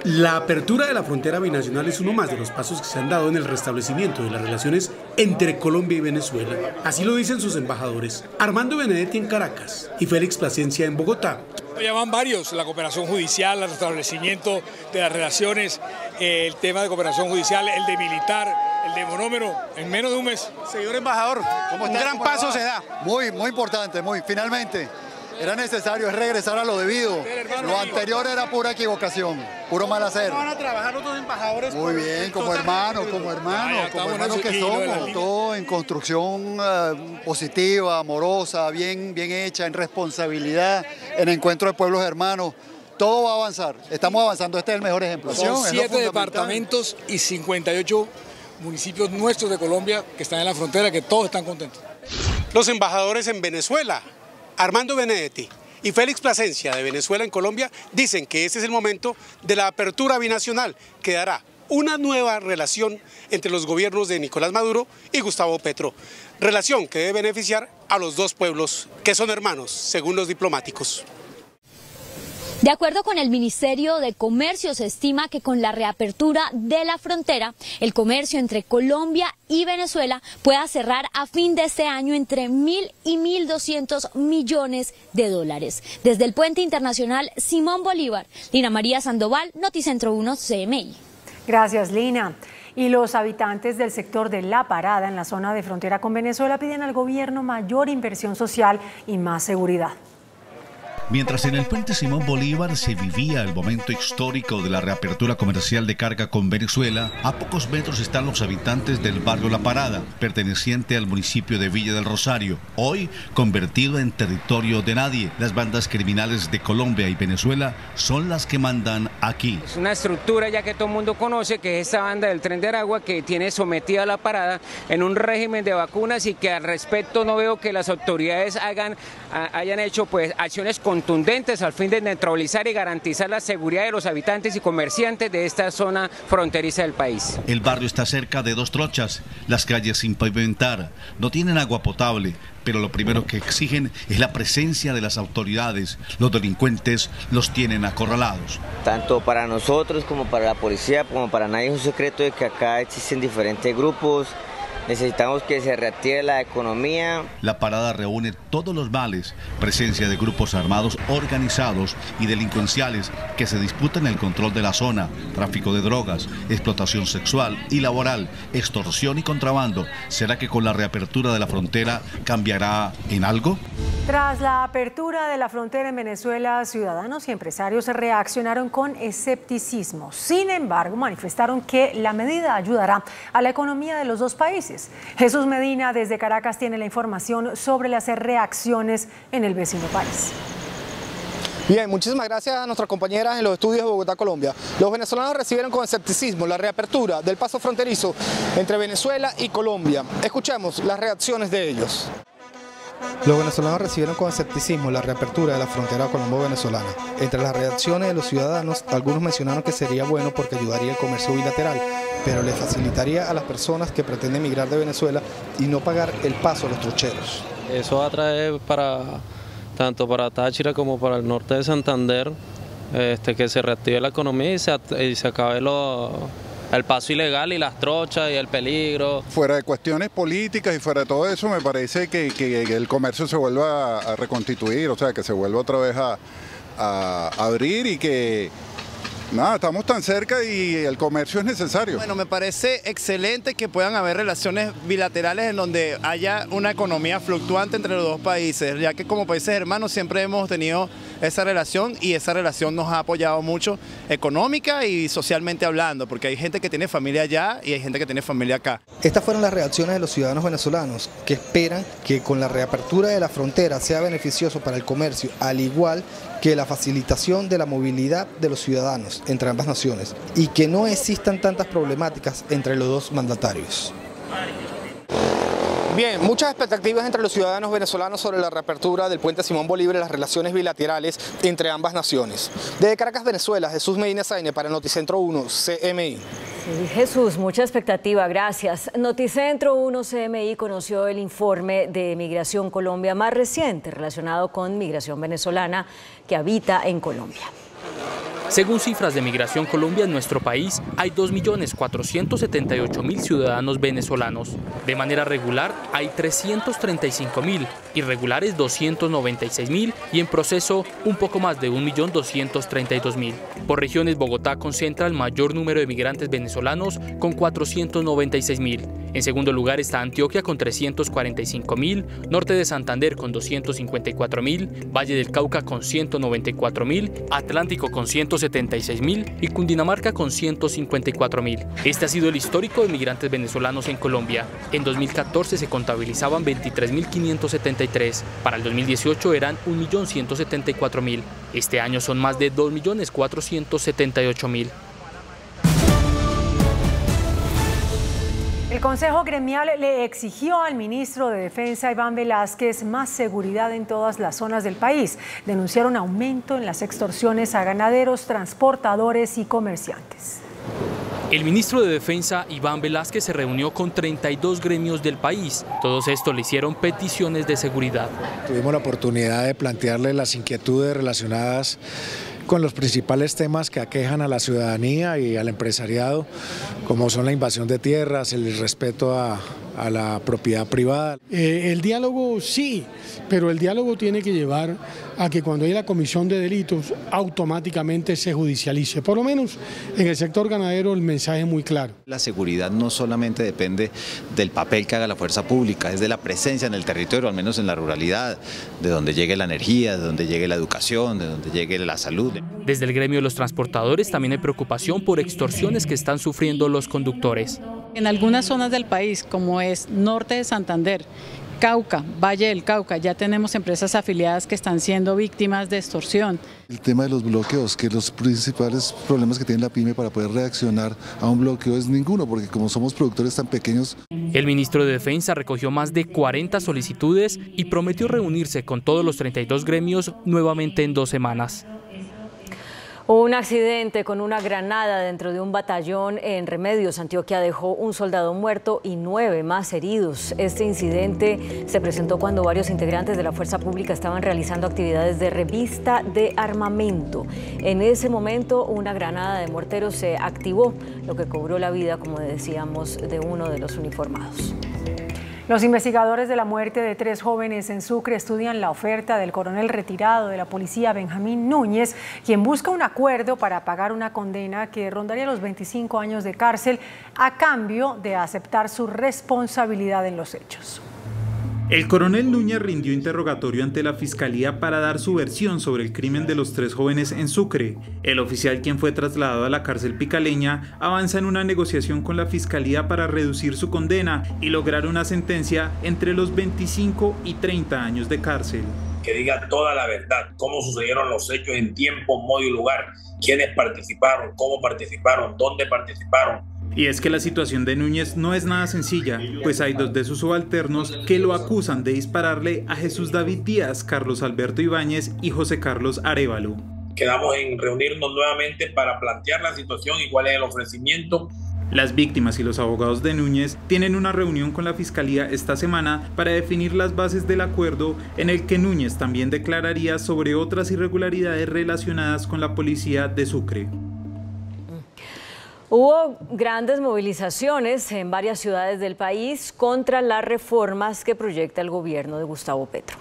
La apertura de la frontera binacional es uno más de los pasos que se han dado en el restablecimiento de las relaciones entre Colombia y Venezuela. Así lo dicen sus embajadores, Armando Benedetti en Caracas y Félix Plasencia en Bogotá. Ya van varios, la cooperación judicial, el restablecimiento de las relaciones, el tema de cooperación judicial, el de militar, el de monómero, en menos de un mes. Señor embajador, un gran paso se da. Muy importante, finalmente. Era necesario regresar a lo debido. Lo anterior era pura equivocación, puro mal hacer. ¿Cómo van a trabajar otros embajadores? Muy bien, como hermanos que somos. Todo en construcción positiva, amorosa, bien hecha, en responsabilidad, en encuentro de pueblos hermanos. Todo va a avanzar. Estamos avanzando. Este es el mejor ejemplo. Son 7 departamentos y 58 municipios nuestros de Colombia que están en la frontera, que todos están contentos. Los embajadores en Venezuela, Armando Benedetti y Félix Plasencia de Venezuela en Colombia, dicen que este es el momento de la apertura binacional que dará una nueva relación entre los gobiernos de Nicolás Maduro y Gustavo Petro. Relación que debe beneficiar a los dos pueblos que son hermanos, según los diplomáticos. De acuerdo con el Ministerio de Comercio, se estima que con la reapertura de la frontera, el comercio entre Colombia y Venezuela pueda cerrar a fin de este año entre 1.000 y 1.200 millones de dólares. Desde el Puente Internacional Simón Bolívar, Lina María Sandoval, Noticentro 1 CMI. Gracias, Lina. Y los habitantes del sector de La Parada, en la zona de frontera con Venezuela, piden al gobierno mayor inversión social y más seguridad. Mientras en el puente Simón Bolívar se vivía el momento histórico de la reapertura comercial de carga con Venezuela, a pocos metros están los habitantes del barrio La Parada, perteneciente al municipio de Villa del Rosario, hoy convertido en territorio de nadie. Las bandas criminales de Colombia y Venezuela son las que mandan aquí. Es una estructura ya que todo el mundo conoce, que es esta banda del Tren de Aragua, que tiene sometida a La Parada en un régimen de vacunas, y que al respecto no veo que las autoridades hayan hecho pues acciones contundentes al fin de neutralizar y garantizar la seguridad de los habitantes y comerciantes de esta zona fronteriza del país. El barrio está cerca de 2 trochas, las calles sin pavimentar, no tienen agua potable, pero lo primero que exigen es la presencia de las autoridades. Los delincuentes los tienen acorralados. Tanto para nosotros como para la policía, como para nadie es un secreto de que acá existen diferentes grupos. Necesitamos que se reactive la economía. La Parada reúne todos los males, presencia de grupos armados organizados y delincuenciales que se disputan el control de la zona, tráfico de drogas, explotación sexual y laboral, extorsión y contrabando. ¿Será que con la reapertura de la frontera cambiará en algo? Tras la apertura de la frontera en Venezuela, ciudadanos y empresarios reaccionaron con escepticismo. Sin embargo, manifestaron que la medida ayudará a la economía de los dos países. Jesús Medina desde Caracas tiene la información sobre las reacciones en el vecino país. Bien, muchísimas gracias a nuestras compañeras en los estudios de Bogotá, Colombia. Los venezolanos recibieron con escepticismo la reapertura del paso fronterizo entre Venezuela y Colombia. Escuchemos las reacciones de ellos. Los venezolanos recibieron con escepticismo la reapertura de la frontera colombo-venezolana. Entre las reacciones de los ciudadanos, algunos mencionaron que sería bueno porque ayudaría el comercio bilateral, pero le facilitaría a las personas que pretenden migrar de Venezuela y no pagar el paso a los trocheros. Eso va a traer tanto para Táchira como para el norte de Santander, que se reactive la economía y se acabe el paso ilegal y las trochas y el peligro. Fuera de cuestiones políticas y fuera de todo eso, me parece que el comercio se vuelva a reconstituir, o sea, que se vuelva otra vez a abrir y que nada, estamos tan cerca y el comercio es necesario. Bueno, me parece excelente que puedan haber relaciones bilaterales en donde haya una economía fluctuante entre los dos países, ya que como países hermanos siempre hemos tenido esa relación y esa relación nos ha apoyado mucho económica y socialmente hablando, porque hay gente que tiene familia allá y hay gente que tiene familia acá. Estas fueron las reacciones de los ciudadanos venezolanos, que esperan que con la reapertura de la frontera sea beneficioso para el comercio, al igual que la facilitación de la movilidad de los ciudadanos entre ambas naciones y que no existan tantas problemáticas entre los dos mandatarios. Bien, muchas expectativas entre los ciudadanos venezolanos sobre la reapertura del puente Simón Bolívar y las relaciones bilaterales entre ambas naciones. Desde Caracas, Venezuela, Jesús Medina Saine para Noticentro 1 CMI. Sí, Jesús, mucha expectativa, gracias. Noticentro 1 CMI conoció el informe de Migración Colombia más reciente relacionado con migración venezolana que habita en Colombia. Según cifras de Migración Colombia, en nuestro país hay 2.478.000 ciudadanos venezolanos. De manera regular hay 335.000, irregulares 296.000 y en proceso un poco más de 1.232.000. Por regiones, Bogotá concentra el mayor número de migrantes venezolanos con 496.000. En segundo lugar está Antioquia con 345.000, Norte de Santander con 254.000, Valle del Cauca con 194.000, Atlántico con 176.000 y Cundinamarca con 154.000. Este ha sido el histórico de migrantes venezolanos en Colombia. En 2014 se contabilizaban 23.573, para el 2018 eran 1.174.000. Este año son más de 2.478.000. El Consejo Gremial le exigió al ministro de Defensa, Iván Velásquez, más seguridad en todas las zonas del país. Denunciaron aumento en las extorsiones a ganaderos, transportadores y comerciantes. El ministro de Defensa, Iván Velásquez, se reunió con 32 gremios del país. Todos estos le hicieron peticiones de seguridad. Tuvimos la oportunidad de plantearle las inquietudes relacionadas con los principales temas que aquejan a la ciudadanía y al empresariado, como son la invasión de tierras, el irrespeto a la propiedad privada. El diálogo sí, pero el diálogo tiene que llevar a que cuando hay la comisión de delitos automáticamente se judicialice. Por lo menos en el sector ganadero el mensaje es muy claro. La seguridad no solamente depende del papel que haga la fuerza pública, es de la presencia en el territorio, al menos en la ruralidad, de donde llegue la energía, de donde llegue la educación, de donde llegue la salud. Desde el gremio de los transportadores también hay preocupación por extorsiones que están sufriendo los conductores. En algunas zonas del país, como es Norte de Santander, Cauca, Valle del Cauca, ya tenemos empresas afiliadas que están siendo víctimas de extorsión. El tema de los bloqueos, que los principales problemas que tiene la pyme para poder reaccionar a un bloqueo es ninguno, porque como somos productores tan pequeños. El ministro de Defensa recogió más de 40 solicitudes y prometió reunirse con todos los 32 gremios nuevamente en 2 semanas. Un accidente con una granada dentro de un batallón en Remedios, Antioquia, dejó un soldado muerto y 9 más heridos. Este incidente se presentó cuando varios integrantes de la fuerza pública estaban realizando actividades de revista de armamento. En ese momento, una granada de mortero se activó, lo que cobró la vida, como decíamos, de uno de los uniformados. Los investigadores de la muerte de 3 jóvenes en Sucre estudian la oferta del coronel retirado de la policía, Benjamín Núñez, quien busca un acuerdo para pagar una condena que rondaría los 25 años de cárcel a cambio de aceptar su responsabilidad en los hechos. El coronel Núñez rindió interrogatorio ante la Fiscalía para dar su versión sobre el crimen de los 3 jóvenes en Sucre. El oficial, quien fue trasladado a la cárcel picaleña, avanza en una negociación con la Fiscalía para reducir su condena y lograr una sentencia entre los 25 y 30 años de cárcel. Que diga toda la verdad, cómo sucedieron los hechos en tiempo, modo y lugar, quiénes participaron, cómo participaron, dónde participaron. Y es que la situación de Núñez no es nada sencilla, pues hay 2 de sus subalternos que lo acusan de dispararle a Jesús David Díaz, Carlos Alberto Ibáñez y José Carlos Arévalo. Quedamos en reunirnos nuevamente para plantear la situación y cuál es el ofrecimiento. Las víctimas y los abogados de Núñez tienen una reunión con la Fiscalía esta semana para definir las bases del acuerdo en el que Núñez también declararía sobre otras irregularidades relacionadas con la policía de Sucre. Hubo grandes movilizaciones en varias ciudades del país contra las reformas que proyecta el gobierno de Gustavo Petro.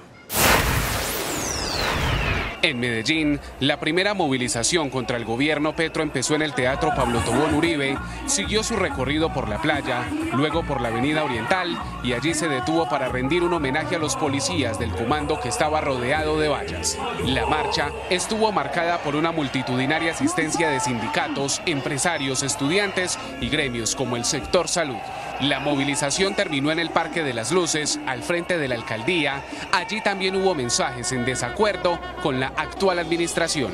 En Medellín, la primera movilización contra el gobierno Petro empezó en el Teatro Pablo Tobón Uribe, siguió su recorrido por la playa, luego por la Avenida Oriental y allí se detuvo para rendir un homenaje a los policías del comando que estaba rodeado de vallas. La marcha estuvo marcada por una multitudinaria asistencia de sindicatos, empresarios, estudiantes y gremios como el sector salud. La movilización terminó en el Parque de las Luces, al frente de la alcaldía. Allí también hubo mensajes en desacuerdo con la actual administración.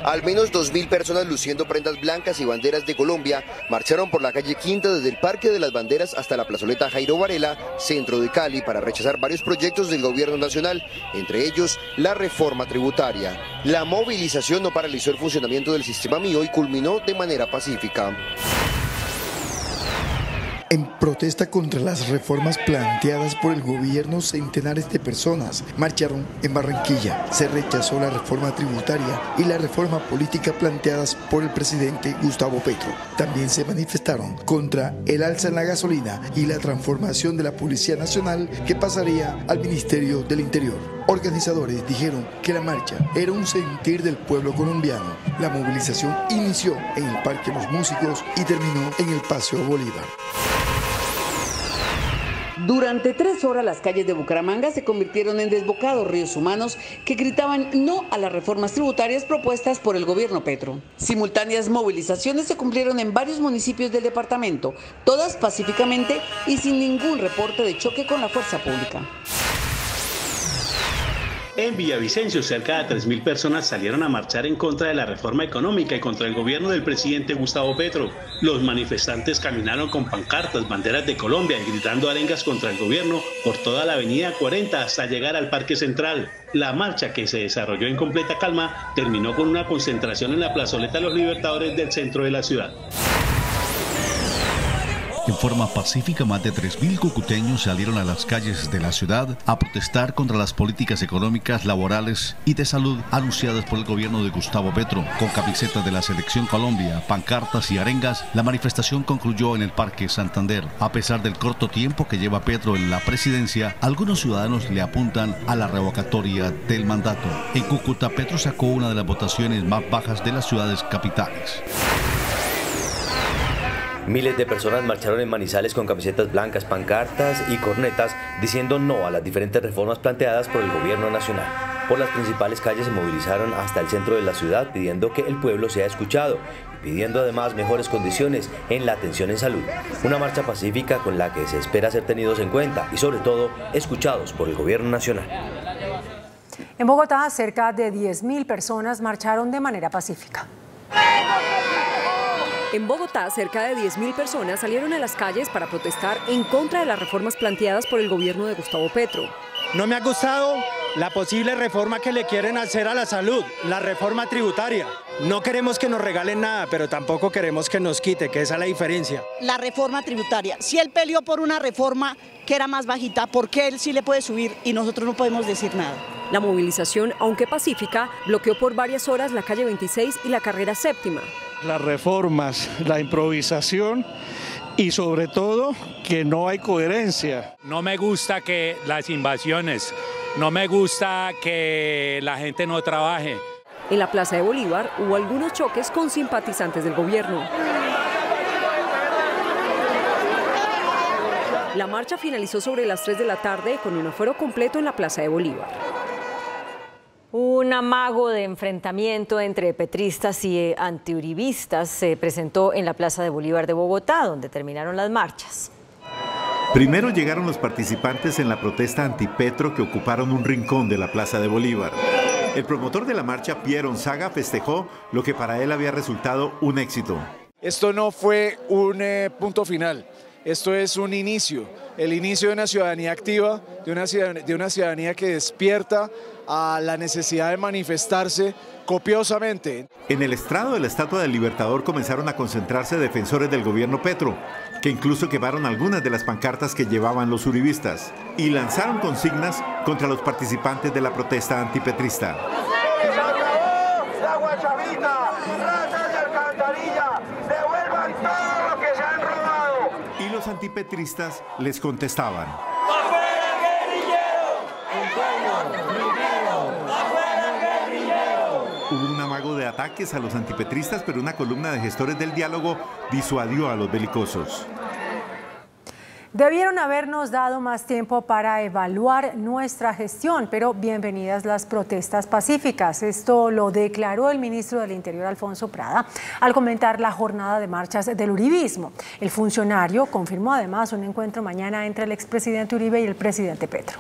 Al menos 2.000 personas luciendo prendas blancas y banderas de Colombia marcharon por la calle Quinta desde el Parque de las Banderas hasta la plazoleta Jairo Varela, centro de Cali, para rechazar varios proyectos del gobierno nacional, entre ellos la reforma tributaria. La movilización no paralizó el funcionamiento del sistema MIO y culminó de manera pacífica. En protesta contra las reformas planteadas por el gobierno, centenares de personas marcharon en Barranquilla. Se rechazó la reforma tributaria y la reforma política planteadas por el presidente Gustavo Petro. También se manifestaron contra el alza en la gasolina y la transformación de la Policía Nacional, que pasaría al Ministerio del Interior. Organizadores dijeron que la marcha era un sentir del pueblo colombiano. La movilización inició en el Parque Los Músicos y terminó en el Paseo Bolívar. Durante 3 horas las calles de Bucaramanga se convirtieron en desbocados ríos humanos que gritaban no a las reformas tributarias propuestas por el gobierno Petro. Simultáneas movilizaciones se cumplieron en varios municipios del departamento, todas pacíficamente y sin ningún reporte de choque con la fuerza pública. En Villavicencio, cerca de 3.000 personas salieron a marchar en contra de la reforma económica y contra el gobierno del presidente Gustavo Petro. Los manifestantes caminaron con pancartas, banderas de Colombia y gritando arengas contra el gobierno por toda la avenida 40 hasta llegar al Parque Central. La marcha, que se desarrolló en completa calma, terminó con una concentración en la plazoleta Los Libertadores del centro de la ciudad. En forma pacífica, más de 3.000 cucuteños salieron a las calles de la ciudad a protestar contra las políticas económicas, laborales y de salud anunciadas por el gobierno de Gustavo Petro. Con camisetas de la Selección Colombia, pancartas y arengas, la manifestación concluyó en el Parque Santander. A pesar del corto tiempo que lleva Petro en la presidencia, algunos ciudadanos le apuntan a la revocatoria del mandato. En Cúcuta, Petro sacó una de las votaciones más bajas de las ciudades capitales. Miles de personas marcharon en Manizales con camisetas blancas, pancartas y cornetas diciendo no a las diferentes reformas planteadas por el gobierno nacional. Por las principales calles se movilizaron hasta el centro de la ciudad pidiendo que el pueblo sea escuchado y pidiendo además mejores condiciones en la atención en salud. Una marcha pacífica con la que se espera ser tenidos en cuenta y sobre todo escuchados por el gobierno nacional. En Bogotá, cerca de 10.000 personas marcharon de manera pacífica. En Bogotá, cerca de 10.000 personas salieron a las calles para protestar en contra de las reformas planteadas por el gobierno de Gustavo Petro. No me ha gustado la posible reforma que le quieren hacer a la salud, la reforma tributaria. No queremos que nos regalen nada, pero tampoco queremos que nos quite, que esa es la diferencia. La reforma tributaria. Si él peleó por una reforma que era más bajita, ¿por qué él sí le puede subir y nosotros no podemos decir nada? La movilización, aunque pacífica, bloqueó por varias horas la calle 26 y la carrera séptima. Las reformas, la improvisación y sobre todo que no hay coherencia. No me gusta que las invasiones, no me gusta que la gente no trabaje. En la Plaza de Bolívar hubo algunos choques con simpatizantes del gobierno. La marcha finalizó sobre las 3 de la tarde con un aforo completo en la Plaza de Bolívar. Un amago de enfrentamiento entre petristas y antiuribistas se presentó en la Plaza de Bolívar de Bogotá, donde terminaron las marchas. Primero llegaron los participantes en la protesta antipetro que ocuparon un rincón de la Plaza de Bolívar. El promotor de la marcha, Pierre Onzaga, festejó lo que para él había resultado un éxito. Esto no fue un punto final. Esto es un inicio, el inicio de una ciudadanía activa, de una ciudadanía que despierta a la necesidad de manifestarse copiosamente. En el estrado de la Estatua del Libertador comenzaron a concentrarse defensores del gobierno Petro, que incluso quemaron algunas de las pancartas que llevaban los uribistas y lanzaron consignas contra los participantes de la protesta antipetrista. Y los antipetristas les contestaban. Hubo un amago de ataques a los antipetristas, pero una columna de gestores del diálogo disuadió a los belicosos. Debieron habernos dado más tiempo para evaluar nuestra gestión, pero bienvenidas las protestas pacíficas. Esto lo declaró el ministro del Interior, Alfonso Prada, al comentar la jornada de marchas del uribismo. El funcionario confirmó además un encuentro mañana entre el expresidente Uribe y el presidente Petro.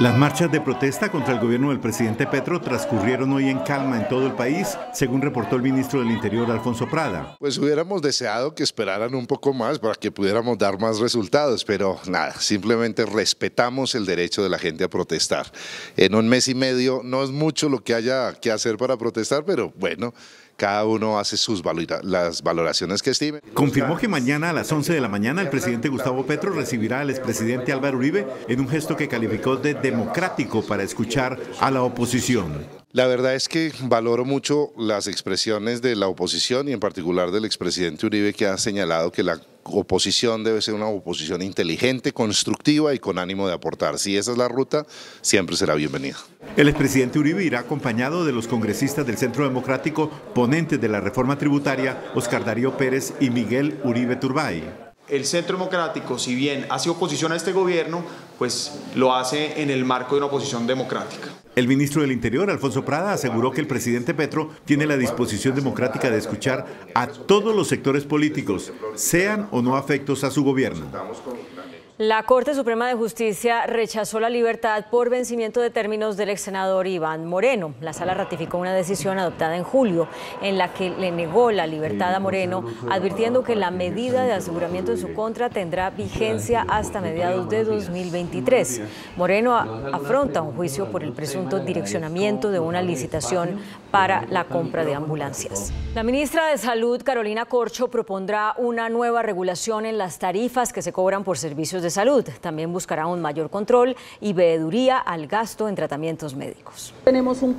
Las marchas de protesta contra el gobierno del presidente Petro transcurrieron hoy en calma en todo el país, según reportó el ministro del Interior, Alfonso Prada. Pues hubiéramos deseado que esperaran un poco más para que pudiéramos dar más resultados, pero nada, simplemente respetamos el derecho de la gente a protestar. En un mes y medio no es mucho lo que haya que hacer para protestar, pero bueno, cada uno hace las valoraciones que estime. Confirmó que mañana a las 11 de la mañana el presidente Gustavo Petro recibirá al expresidente Álvaro Uribe en un gesto que calificó de democrático para escuchar a la oposición. La verdad es que valoro mucho las expresiones de la oposición y en particular del expresidente Uribe, que ha señalado que la oposición debe ser una oposición inteligente, constructiva y con ánimo de aportar. Si esa es la ruta, siempre será bienvenida. El expresidente Uribe irá acompañado de los congresistas del Centro Democrático, ponentes de la reforma tributaria, Oscar Darío Pérez y Miguel Uribe Turbay. El Centro Democrático, si bien hace oposición a este gobierno, pues lo hace en el marco de una oposición democrática. El ministro del Interior, Alfonso Prada, aseguró que el presidente Petro tiene la disposición democrática de escuchar a todos los sectores políticos, sean o no afectos a su gobierno. La Corte Suprema de Justicia rechazó la libertad por vencimiento de términos del ex senador Iván Moreno. La sala ratificó una decisión adoptada en julio en la que le negó la libertad a Moreno, advirtiendo que la medida de aseguramiento en su contra tendrá vigencia hasta mediados de 2023. Moreno afronta un juicio por el presunto direccionamiento de una licitación para la compra de ambulancias. La ministra de Salud, Carolina Corcho, propondrá una nueva regulación en las tarifas que se cobran por servicios de salud. También buscará un mayor control y veeduría al gasto en tratamientos médicos.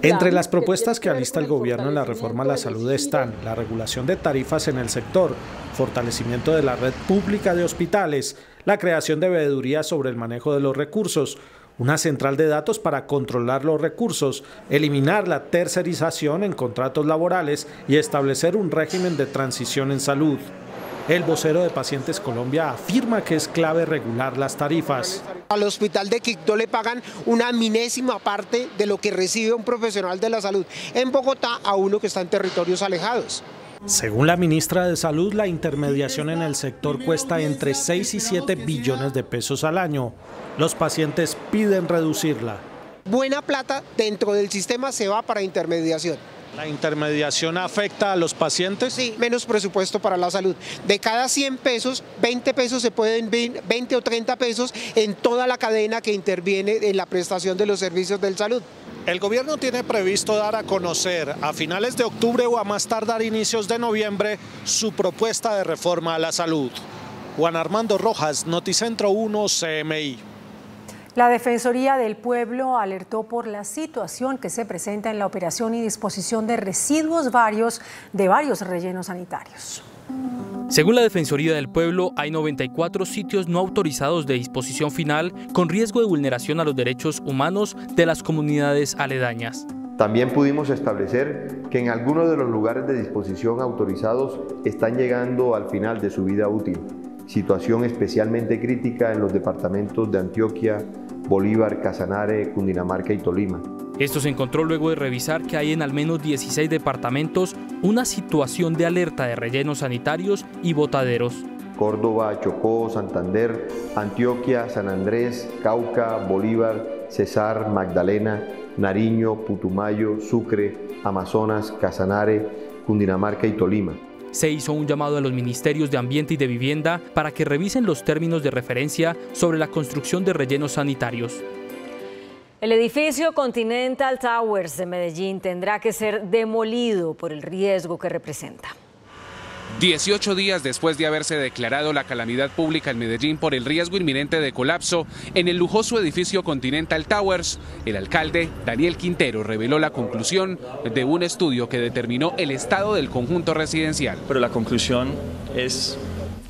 Entre las propuestas que alista el gobierno en la reforma a la salud están la regulación de tarifas en el sector, fortalecimiento de la red pública de hospitales, la creación de veeduría sobre el manejo de los recursos, una central de datos para controlar los recursos, eliminar la tercerización en contratos laborales y establecer un régimen de transición en salud. El vocero de Pacientes Colombia afirma que es clave regular las tarifas. Al hospital de Quibdó le pagan una minésima parte de lo que recibe un profesional de la salud en Bogotá a uno que está en territorios alejados. Según la ministra de Salud, la intermediación en el sector cuesta entre 6 y 7 billones de pesos al año. Los pacientes piden reducirla. Buena plata dentro del sistema se va para intermediación. ¿La intermediación afecta a los pacientes? Sí, menos presupuesto para la salud. De cada 100 pesos, 20 pesos se pueden ver, 20 o 30 pesos en toda la cadena que interviene en la prestación de los servicios de salud. El gobierno tiene previsto dar a conocer a finales de octubre o a más tardar inicios de noviembre su propuesta de reforma a la salud. Juan Armando Rojas, Noticentro 1, CMI. La Defensoría del Pueblo alertó por la situación que se presenta en la operación y disposición de residuos varios de varios rellenos sanitarios. Según la Defensoría del Pueblo, hay 94 sitios no autorizados de disposición final con riesgo de vulneración a los derechos humanos de las comunidades aledañas. También pudimos establecer que en algunos de los lugares de disposición autorizados están llegando al final de su vida útil, situación especialmente crítica en los departamentos de Antioquia, Bolívar, Casanare, Cundinamarca y Tolima. Esto se encontró luego de revisar que hay en al menos 16 departamentos una situación de alerta de rellenos sanitarios y botaderos. Córdoba, Chocó, Santander, Antioquia, San Andrés, Cauca, Bolívar, Cesar, Magdalena, Nariño, Putumayo, Sucre, Amazonas, Casanare, Cundinamarca y Tolima. Se hizo un llamado a los ministerios de Ambiente y de Vivienda para que revisen los términos de referencia sobre la construcción de rellenos sanitarios. El edificio Continental Towers de Medellín tendrá que ser demolido por el riesgo que representa. 18 días después de haberse declarado la calamidad pública en Medellín por el riesgo inminente de colapso en el lujoso edificio Continental Towers, el alcalde Daniel Quintero reveló la conclusión de un estudio que determinó el estado del conjunto residencial. Pero la conclusión es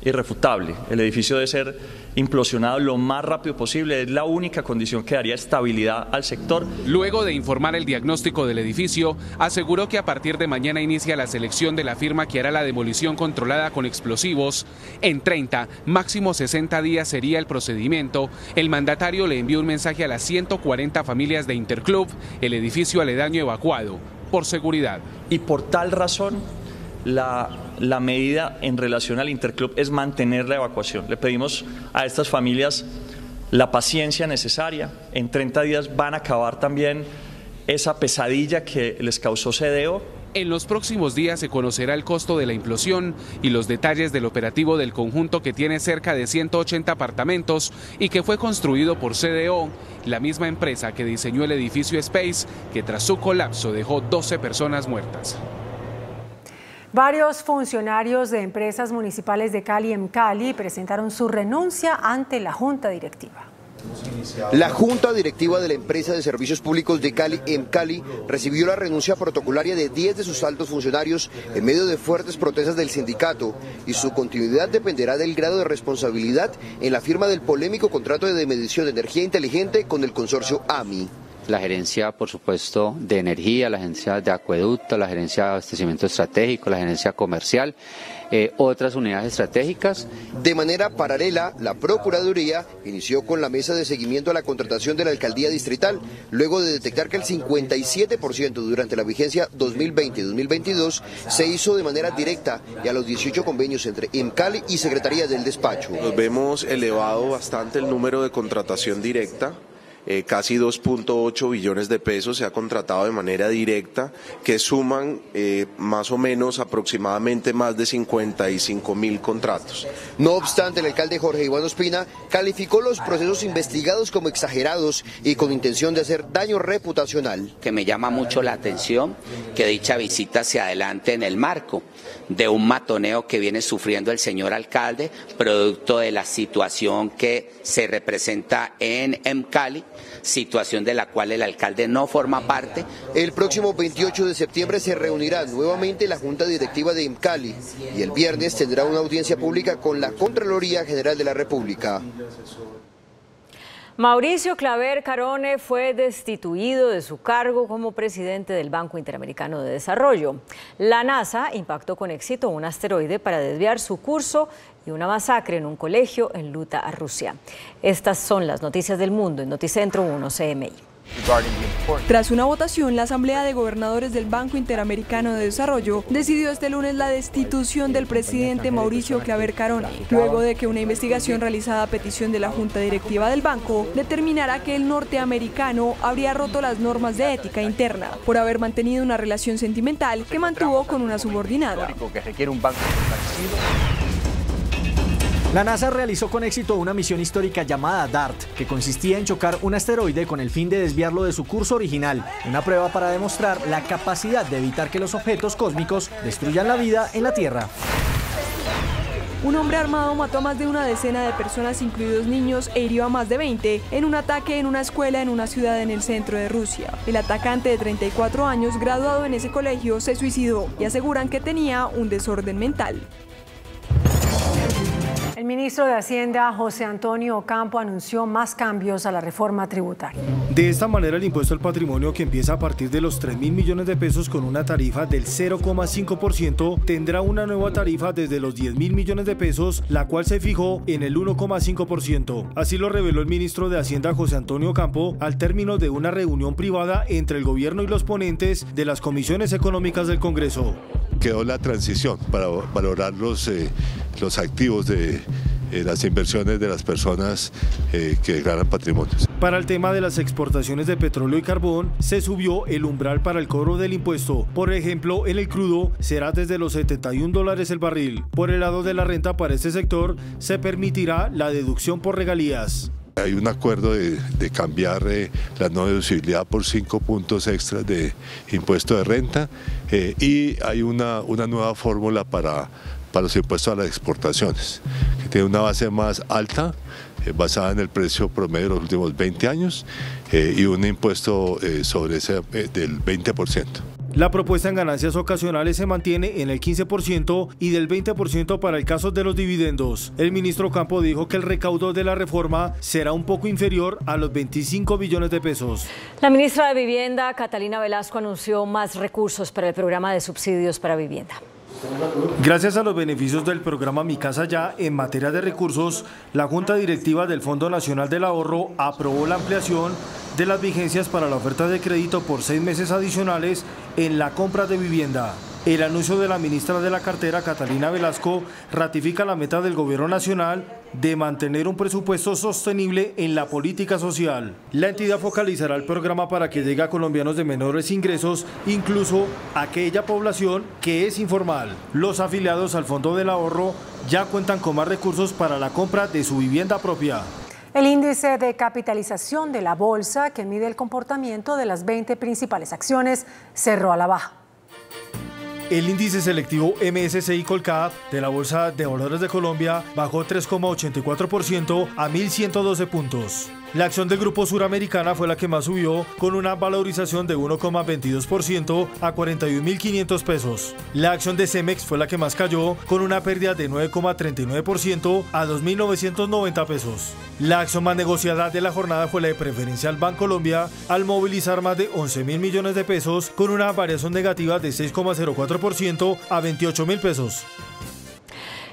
irrefutable. El edificio debe ser implosionado lo más rápido posible. Es la única condición que daría estabilidad al sector. Luego de informar el diagnóstico del edificio, aseguró que a partir de mañana inicia la selección de la firma que hará la demolición controlada con explosivos. En 30, máximo 60 días sería el procedimiento. El mandatario le envió un mensaje a las 140 familias de Interclub, el edificio aledaño evacuado, por seguridad. Y por tal razón, la medida en relación al Interclub es mantener la evacuación. Le pedimos a estas familias la paciencia necesaria. En 30 días van a acabar también esa pesadilla que les causó CDO. En los próximos días se conocerá el costo de la implosión y los detalles del operativo del conjunto, que tiene cerca de 180 apartamentos y que fue construido por CDO, la misma empresa que diseñó el edificio Space, que tras su colapso dejó 12 personas muertas. Varios funcionarios de empresas municipales de Cali, EMCALI, presentaron su renuncia ante la Junta Directiva. La Junta Directiva de la Empresa de Servicios Públicos de Cali, EMCALI, recibió la renuncia protocolaria de 10 de sus altos funcionarios en medio de fuertes protestas del sindicato, y su continuidad dependerá del grado de responsabilidad en la firma del polémico contrato de medición de energía inteligente con el consorcio AMI. La gerencia, por supuesto, de energía, la gerencia de acueducto, la gerencia de abastecimiento estratégico, la gerencia comercial, otras unidades estratégicas. De manera paralela, la Procuraduría inició con la mesa de seguimiento a la contratación de la Alcaldía Distrital, luego de detectar que el 57% durante la vigencia 2020-2022 se hizo de manera directa y a los 18 convenios entre EMCALI y Secretaría del Despacho. Nos vemos elevado bastante el número de contratación directa. Casi 2.8 billones de pesos se ha contratado de manera directa, que suman más o menos aproximadamente más de 55.000 contratos. No obstante, el alcalde Jorge Iván Ospina calificó los procesos investigados como exagerados y con intención de hacer daño reputacional. Que me llama mucho la atención que dicha visita se adelante en el marco de un matoneo que viene sufriendo el señor alcalde, producto de la situación que se representa en EMCALI, situación de la cual el alcalde no forma parte. El próximo 28 de septiembre se reunirá nuevamente la Junta Directiva de EMCALI y el viernes tendrá una audiencia pública con la Contraloría General de la República. Mauricio Claver Carone fue destituido de su cargo como presidente del Banco Interamericano de Desarrollo. La NASA impactó con éxito un asteroide para desviar su curso y una masacre en un colegio en Luta, Rusia. Estas son las noticias del mundo en Noticentro 1 CMI. Tras una votación, la Asamblea de Gobernadores del Banco Interamericano de Desarrollo decidió este lunes la destitución del presidente Mauricio Claver Carone, luego de que una investigación realizada a petición de la Junta Directiva del banco determinara que el norteamericano habría roto las normas de ética interna por haber mantenido una relación sentimental que mantuvo con una subordinada. La NASA realizó con éxito una misión histórica llamada DART, que consistía en chocar un asteroide con el fin de desviarlo de su curso original, una prueba para demostrar la capacidad de evitar que los objetos cósmicos destruyan la vida en la Tierra. Un hombre armado mató a más de una decena de personas, incluidos niños, e hirió a más de 20 en un ataque en una escuela en una ciudad en el centro de Rusia. El atacante, de 34 años, graduado en ese colegio, se suicidó y aseguran que tenía un desorden mental. El ministro de Hacienda, José Antonio Ocampo, anunció más cambios a la reforma tributaria. De esta manera, el impuesto al patrimonio, que empieza a partir de los 3.000 millones de pesos con una tarifa del 0,5%, tendrá una nueva tarifa desde los 10.000 millones de pesos, la cual se fijó en el 1,5%. Así lo reveló el ministro de Hacienda, José Antonio Ocampo, al término de una reunión privada entre el gobierno y los ponentes de las comisiones económicas del Congreso. Quedó la transición para valorar los activos de las inversiones de las personas que ganan patrimonios. Para el tema de las exportaciones de petróleo y carbón, se subió el umbral para el cobro del impuesto. Por ejemplo, en el crudo será desde los $71 el barril. Por el lado de la renta para este sector, se permitirá la deducción por regalías. Hay un acuerdo de cambiar la no deducibilidad por 5 puntos extras de impuesto de renta y hay una nueva fórmula para los impuestos a las exportaciones, que tiene una base más alta, basada en el precio promedio de los últimos 20 años y un impuesto sobre ese del 20%. La propuesta en ganancias ocasionales se mantiene en el 15% y del 20% para el caso de los dividendos. El ministro Ocampo dijo que el recaudo de la reforma será un poco inferior a los 25 billones de pesos. La ministra de Vivienda, Catalina Velasco, anunció más recursos para el programa de subsidios para vivienda. Gracias a los beneficios del programa Mi Casa Ya en materia de recursos, la Junta Directiva del Fondo Nacional del Ahorro aprobó la ampliación de las vigencias para la oferta de crédito por 6 meses adicionales en la compra de vivienda. El anuncio de la ministra de la cartera, Catalina Velasco, ratifica la meta del Gobierno Nacional de mantener un presupuesto sostenible en la política social. La entidad focalizará el programa para que llegue a colombianos de menores ingresos, incluso a aquella población que es informal. Los afiliados al Fondo del Ahorro ya cuentan con más recursos para la compra de su vivienda propia. El índice de capitalización de la bolsa, que mide el comportamiento de las 20 principales acciones, cerró a la baja. El índice selectivo MSCI Colcap de la Bolsa de Valores de Colombia bajó 3,84% a 1.112 puntos. La acción del Grupo Suramericana fue la que más subió, con una valorización de 1,22% a 41.500 pesos. La acción de Cemex fue la que más cayó, con una pérdida de 9,39% a 2.990 pesos. La acción más negociada de la jornada fue la de Preferencial Bancolombia, al movilizar más de 11.000 millones de pesos, con una variación negativa de 6,04% a 28.000 pesos.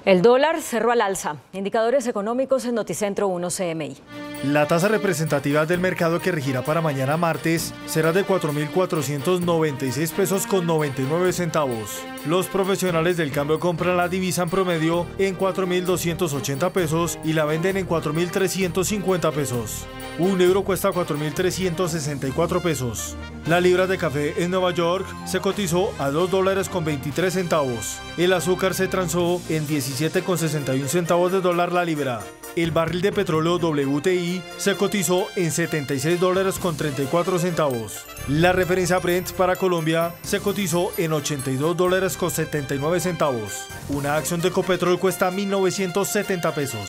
El dólar cerró al alza. Indicadores económicos en Noticentro 1 CMI. La tasa representativa del mercado, que regirá para mañana martes, será de 4.496 pesos con 99 centavos. Los profesionales del cambio compran la divisa en promedio en 4.280 pesos y la venden en 4.350 pesos. Un euro cuesta 4.364 pesos. La libra de café en Nueva York se cotizó a $2.23. El azúcar se transó en 17,61 centavos de dólar la libra. El barril de petróleo WTI se cotizó en $76.34. La referencia Brent para Colombia se cotizó en $82.79. Una acción de Ecopetrol cuesta 1.970 pesos.